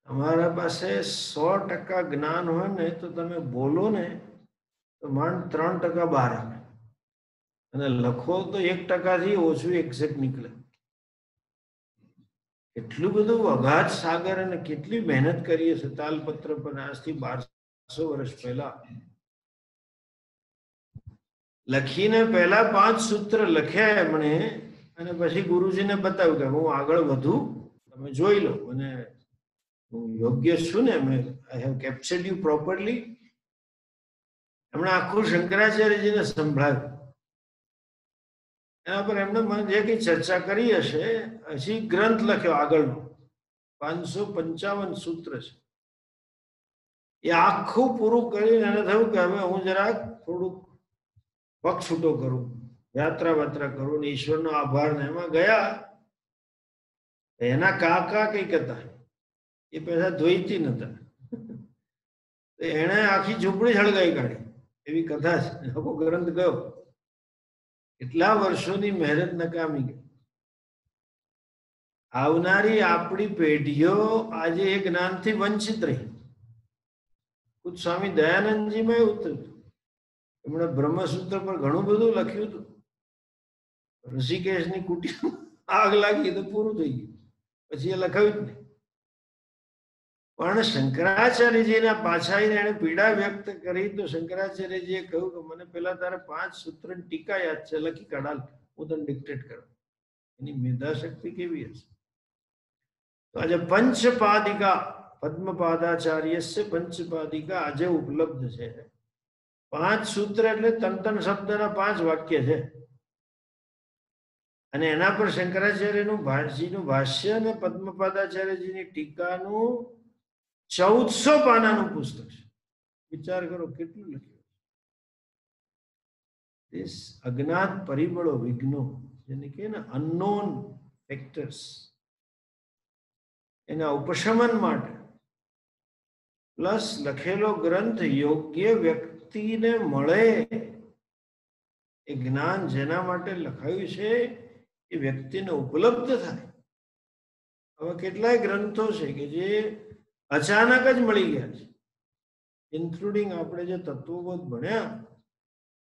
તમારા પાસે 100% જ્ઞાન હોય ને તો તમે બોલો ને તો માંડ 3% બહાર આવે, અને લખો તો 1% થી ઓછું એક્ઝેક્ટ નીકળે. એટલું બધું અગાધ સાગર, અને કેટલી મહેનત કરીએ છે તાલપત્ર પર. આજથી 1200 વર્ષ પહેલા લખીને પહેલા 5 સૂત્ર લખ્યા એમણે, અને પછી ગુરુજીને બતાવ્યું કે હું આગળ વધુ, તમે જોઈ લો, અને હું યોગ્ય છું ને, આઈ હેવ કેપ્ચર્ડ યુ પ્રોપરલી. એમણે આખું શંકરાચાર્યજીને સંભળાવ્યું. એના પર એમને જે કઈ ચર્ચા કરી હશે, હજી ગ્રંથ લખ્યો આગળનો, 555 સૂત્ર છે. એ આખું પૂરું કરીને એને થયું કે હવે હું જરાક થોડુંક પગ છૂટો કરું, યાત્રા કરું ને ઈશ્વરનો આભાર. ને એમાં ગયા. એના કાકા કઈક હતા, એ પેલા દ્વૈતી નતા, એને આખી ઝૂંપડી સળગાઈ કાઢી, એવી કથા છે. આખો ગ્રંથ ગયો. એટલા વર્ષોની મહેનત નકામી ગઈ. આવનારી આપણી પેઢીઓ આજે એ જ્ઞાનથી વંચિત રહી. ખુદ સ્વામી દયાનંદજીમાં એવું થયું. એમણે બ્રહ્મસૂત્ર પર ઘણું બધું લખ્યું હતું. ઋષિકેશની કુટીરમાં આગ લાગી તો પૂરું થઈ ગયું, પછી એ લખાયું જ નહીં. પણ શંકરાચાર્યજીના પાછા એને પીડા વ્યક્ત કરી તો શંકરાચાર્યજીએ કહ્યું કે મને પેલા તારે 5 સૂત્રની ટીકા યાદ છે, લખી કાઢાલ, હું તને ડિક્ટેટ કરું. એની મેધા શક્તિ કેવી હશે. તો આજે પંચપાદિકા, પદ્મપાદાચાર્ય પંચપાદિકા આજે ઉપલબ્ધ છે. 5 સૂત્ર એટલે 3 શબ્દના 5 વાક્ય છે. અને એના પર શંકરાચાર્યનું ભાષ્ય અને પદ્મપાદાચાર્યજીની ટીકાનું 1400 પાનાનું પુસ્તક છે. વિચાર કરો કેટલું લખ્યું. અજ્ઞાત પરિબળો, વિઘ્નો, જેને કહે ને અનનોન ફેક્ટર્સ, એના ઉપશમન માટે પ્લસ લખેલો ગ્રંથ યોગ્ય વ્યક્તિને મળે. એ જ્ઞાન જેના માટે લખાયું છે એ વ્યક્તિને ઉપલબ્ધ થાય. હવે કેટલાય ગ્રંથો છે કે જે અચાનક જ મળી ગયા છે, ઇન્ક્લુડિંગ આપણે જે તત્વબોધ ભણ્યા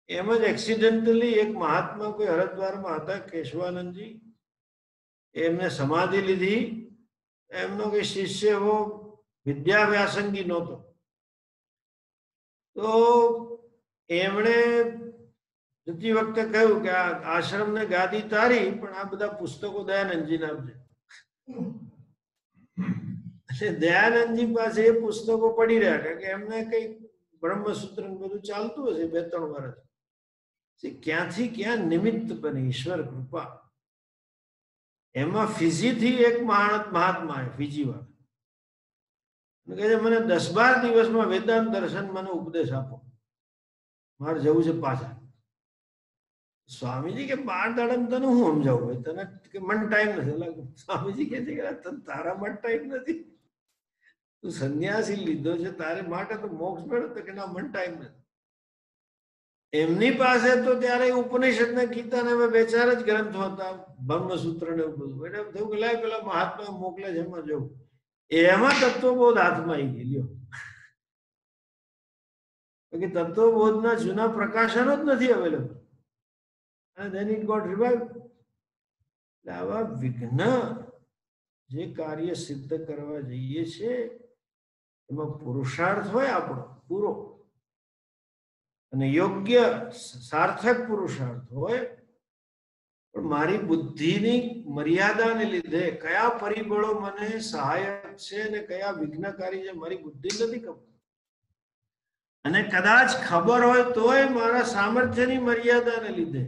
એમ જ એક્સિડેન્ટલી એક મહાત્મા કોઈ હરિદ્વારમાં હતા, કેશવાનંદજી, એમને સમાધિ લીધી. એમનો કોઈ શિષ્ય એવો વિદ્યાવ્યાસંગી નહોતો, તો એમણે જતી વખતે કહ્યું કે આ આશ્રમને ગાદી તારી, પણ આ બધા પુસ્તકો દયાનંદજીને આપજે. દયાનંદજી પાસે એ પુસ્તકો પડી રહ્યા, કારણ કે એમને કઈ બ્રહ્મસૂત્ર બધું ચાલતું હશે 2-3 વર્ષ. ક્યાંથી ક્યાં નિમિત્ત બને ઈશ્વર કૃપા. એમાં ફિજીથી એક મહાત્મા ફિજી વાળા કહે છે મને 10-12 દિવસમાં વેદાંત દર્શન મને ઉપદેશ આપો, મારે જવું છે પાછા. સ્વામીજી કે 12 દાડા તને હું સમજાવું ભાઈ, તને કે મને ટાઈમ નથી. સ્વામીજી કહે છે કે તારા માટે ટાઈમ નથી, તું સંન્યાસી લીધો છે, તારે માટે તો મોક્ષ મેળવો. કે ના, મને ટાઈમ નથી. એમની પાસે તો ત્યારે ઉપનિષદ ને ગીતા ને 2-4 જ ગ્રંથો હતા, બ્રહ્મસૂત્ર ને એવું બધું. એટલે થયું કે લાય પેલા મહાત્મા મોકલે છે એમાં જવું. એમાં તત્વબોધ હાથમાં આવી ગઈ લ્યો. કે તત્વબોધના જૂના પ્રકાશનો જ નથી available. And then it got revived. આવા વિઘ્ન જે કાર્ય સિદ્ધ કરવા જઈએ છે એમાં પુરુષાર્થ હોય આપણો પૂરો, અને યોગ્ય સાર્થક પુરુષાર્થ હોય. પણ મારી બુદ્ધિની મર્યાદાને લીધે કયા પરિબળો મને સહાયક છે અને કયા વિઘ્નકારી છે મારી બુદ્ધિ નથી ખબર. અને કદાચ ખબર હોય તોય મારા સામર્થ્યની મર્યાદાને લીધે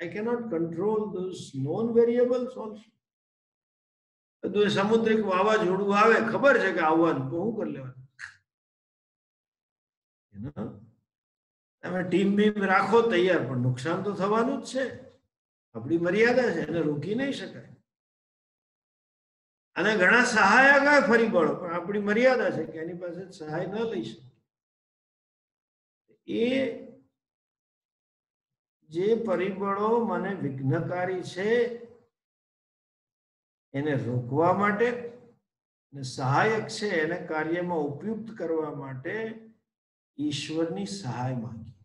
I cannot control those known variables also. બધું સમુદ્રિક વાવાઝોડું આવે, ખબર છે કે આવવાનું, તો શું કરી લેવાનું? તમે ટીમ બીમ રાખો તૈયાર, પણ નુકસાન તો થવાનું જ છે. આપણી મર્યાદા છે, એને રોકી નહીં શકાય. અને ઘણા સહાયક હોય પરિબળો, પણ આપણી મર્યાદા છે કે એની પાસે સહાય ન લઈ શકે. એ જે પરિબળો મને વિઘ્નકારી છે એને રોકવા માટે અને સહાયક છે એને કાર્યમાં ઉપયુક્ત કરવા માટે ઈશ્વરની સહાય માંગી.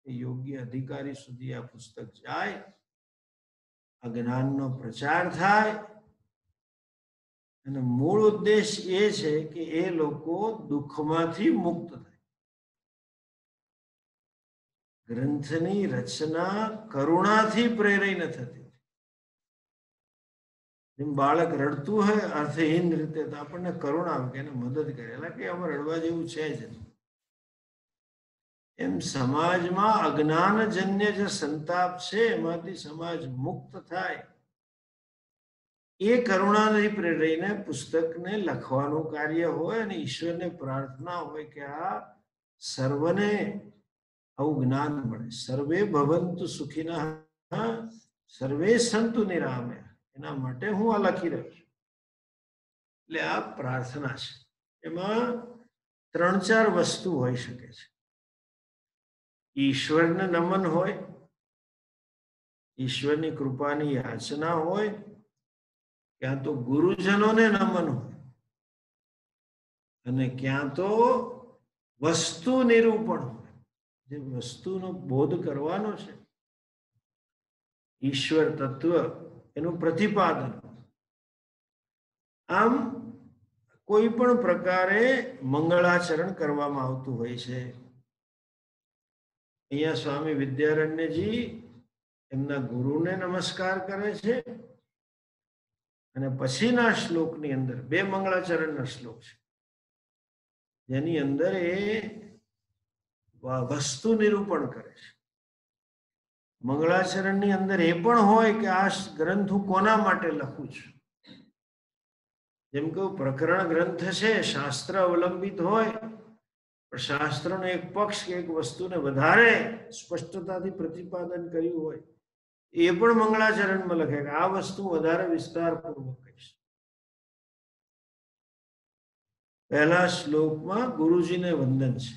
યોગ્ય અધિકારી સુધી આ પુસ્તક જાય, આ જ્ઞાનનો પ્રચાર થાય. અને મૂળ ઉદ્દેશ એ છે કે એ લોકો દુઃખમાંથી મુક્ત થાય. ગ્રંથની રચના કરુણાથી પ્રેરાઈને થતી. જેમ બાળક રડતું હોય અર્થહીન રીતે, તો આપણને કરુણા આવે કે એને મદદ કરે, એટલે કે આમાં રડવા જેવું છે જ. એમ સમાજમાં અજ્ઞાનજન્ય જે સંતાપ છે એમાંથી સમાજ મુક્ત થાય, એ કરુણાથી પ્રેરાઈને પુસ્તકને લખવાનું કાર્ય હોય. અને ઈશ્વરને પ્રાર્થના હોય કે આ સર્વને આવું જ્ઞાન મળે. સર્વે ભવંતુ સુખિનઃ સર્વે સંતુ નિરામયા. એના માટે હું આ લખી રહ્યો છું. એટલે આ પ્રાર્થના છે. એમાં 3-4 વસ્તુ હોઈ શકે છે. ઈશ્વરને નમન હોય, ઈશ્વરની કૃપાની યાચના હોય, ક્યાં તો ગુરુજનોને નમન હોય, અને ક્યાં તો વસ્તુ નિરૂપણ હોય. જે વસ્તુનો બોધ કરવાનો છે, ઈશ્વર તત્વ, એનું પ્રતિપાદન. આમ કોઈ પણ પ્રકારે મંગળાચરણ કરવામાં આવતું હોય છે. અહીંયા સ્વામી વિદ્યારણ્યજી એમના ગુરુને નમસ્કાર કરે છે, અને પછીના શ્લોકની અંદર 2 મંગળાચરણના શ્લોક છે, જેની અંદર એ વસ્તુ નિરૂપણ કરે છે. મંગળાચરણની અંદર એ પણ હોય કે આ ગ્રંથ હું કોના માટે લખું છું. જેમ કે પ્રકરણ ગ્રંથ છે, શાસ્ત્ર અવલંબિત હોય, પણ શાસ્ત્રનો એક પક્ષ કે એક વસ્તુને વધારે સ્પષ્ટતાથી પ્રતિપાદન કર્યું હોય, એ પણ મંગળાચરણમાં લખે કે આ વસ્તુ વધારે વિસ્તારપૂર્વક કહીશ. પહેલા શ્લોકમાં ગુરુજીને વંદન છે.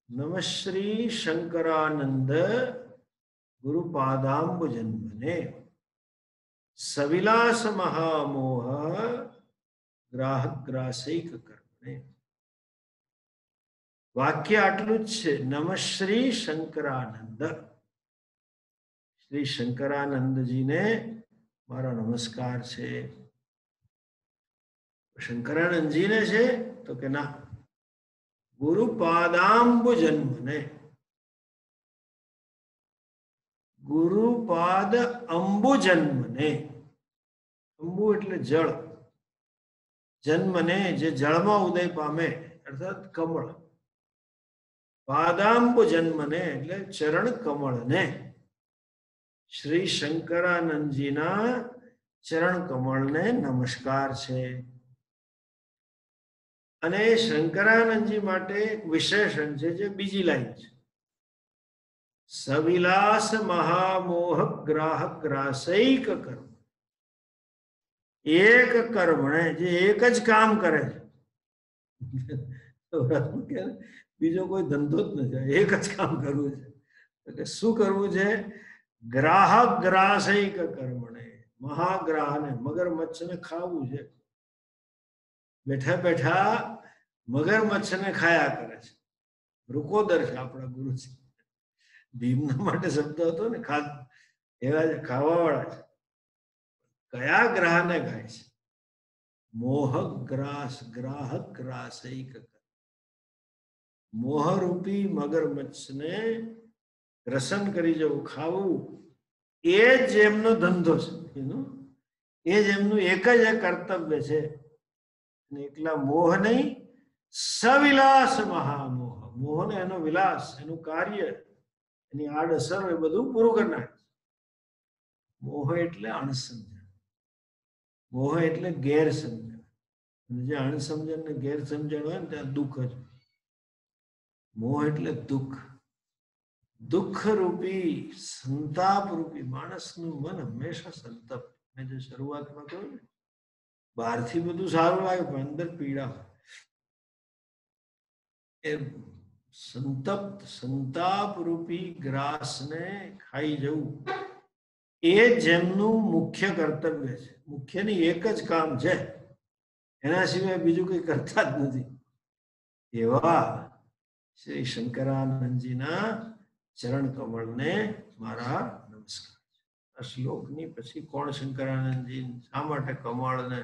નમશ્રી શંકરાનંદ ગુરુપાદાંબુ જન્મને સવિલાસ મહામોહ ગ્રાહક ગ્રાસૈક કર્મને. વાક્ય આટલું જ છે. નમશ્રી શંકરાનંદ, શ્રી શંકરાનંદજીને મારા નમસ્કાર છે. શંકરાનંદજીને છે તો કે ના, ગુરુપાદાંબુ જન્મને. ગુરુપાદ અંબુ જન્મને. અંબુ એટલે જળ, જન્મને જે જળમાં ઉદય પામે અર્થાત કમળ. પાદાંબુ જન્મને એટલે ચરણ કમળને. શ્રી શંકરાનંદજીના ચરણ કમળને નમસ્કાર છે. અને શંકરાનંદજી માટે એક વિશેષણ છે જે બીજી લાઈન છે. સવિલાસ મહામોહ ગ્રાહક ગ્રાસૈક કર્મ. એક કર્મણે, જે એક જ કામ કરે છે, બીજો કોઈ ધંધો જ નથી, એક જ કામ કરવું છે. એટલે શું કરવું છે? ગ્રાહક ગ્રાસૈક કર્મણે. મહાગ્રાહને, મગરમચ્છને ખાવું છે. બેઠા બેઠા મગરમચ્છને ખાયા કરે છે. વૃકોદર છે આપણા ગુરુજી. ભીમના માટે શબ્દ હતો ને, એવા ખાવા વાળા છે. કયા ગ્રહને ખાય છે? મોહ ગ્રાસ, ગ્રાહક ગ્રાસૈક. મોહરૂપી મગરમચ્છને રસન કરી જવું, ખાવું, એ જ એમનો ધંધો છે. એ જ એમનું એક જ કર્તવ્ય છે. એકલા મોહ નહીં, સવિલાસ મહામોહ. મોહ ને એનો વિલાસ, એનું કાર્ય, એની આડઅસર, એ બધું પૂરું કરી નાખે. મોહ એટલે અણસમજણ, મોહ એટલે ગેરસમજણ. જે અણસમજણ ને ગેરસમજણ હોય ને ત્યાં દુઃખ જ. મોહ એટલે દુઃખ. દુઃખ રૂપી, સંતાપ રૂપી. માણસનું મન હંમેશા સંતપ. મેં જે શરૂઆતમાં કહ્યું ને, બહારથી બધું સારું લાગે પણ અંદર પીડા હોય. એ સંતપ્ત, સંતાપ રૂપી ગ્રાસને ખાઈ જવું, એ જેમનું મુખ્ય કર્તવ્ય છે. મુખ્યની એક જ કામ છે, એના સિવાય બીજું કંઈ કરતા જ નથી. એવા શ્રી શંકરાનંદજીના ચરણ કમળને મારા નમસ્કાર. આ શ્લોકની પછી કોણ શંકરાનંદજી, શા માટે કમળ ને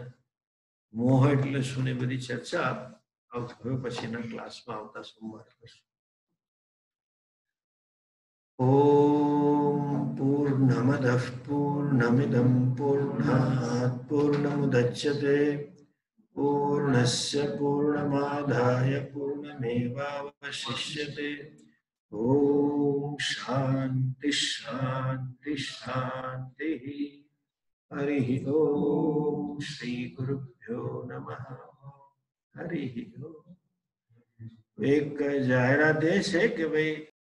મોહ એટલે શું, ને બધી ચર્ચા હવે પછીના ક્લાસમાં આવતા સોમવારે કરશું. ઓમ પૂર્ણમદઃ પૂર્ણમિદં પૂર્ણાત પૂર્ણમુદચ્યતે પૂર્ણસ્ય પૂર્ણમાદાય પૂર્ણમેવાવશિષ્યતે. ઓમ શાંતિ શાંતિ શાંતિ. હરિ ઓમ શ્રી ગુરુભ્યો નમઃ. હરિ ઓમ. એક જાહેરાત એ છે કે ભાઈ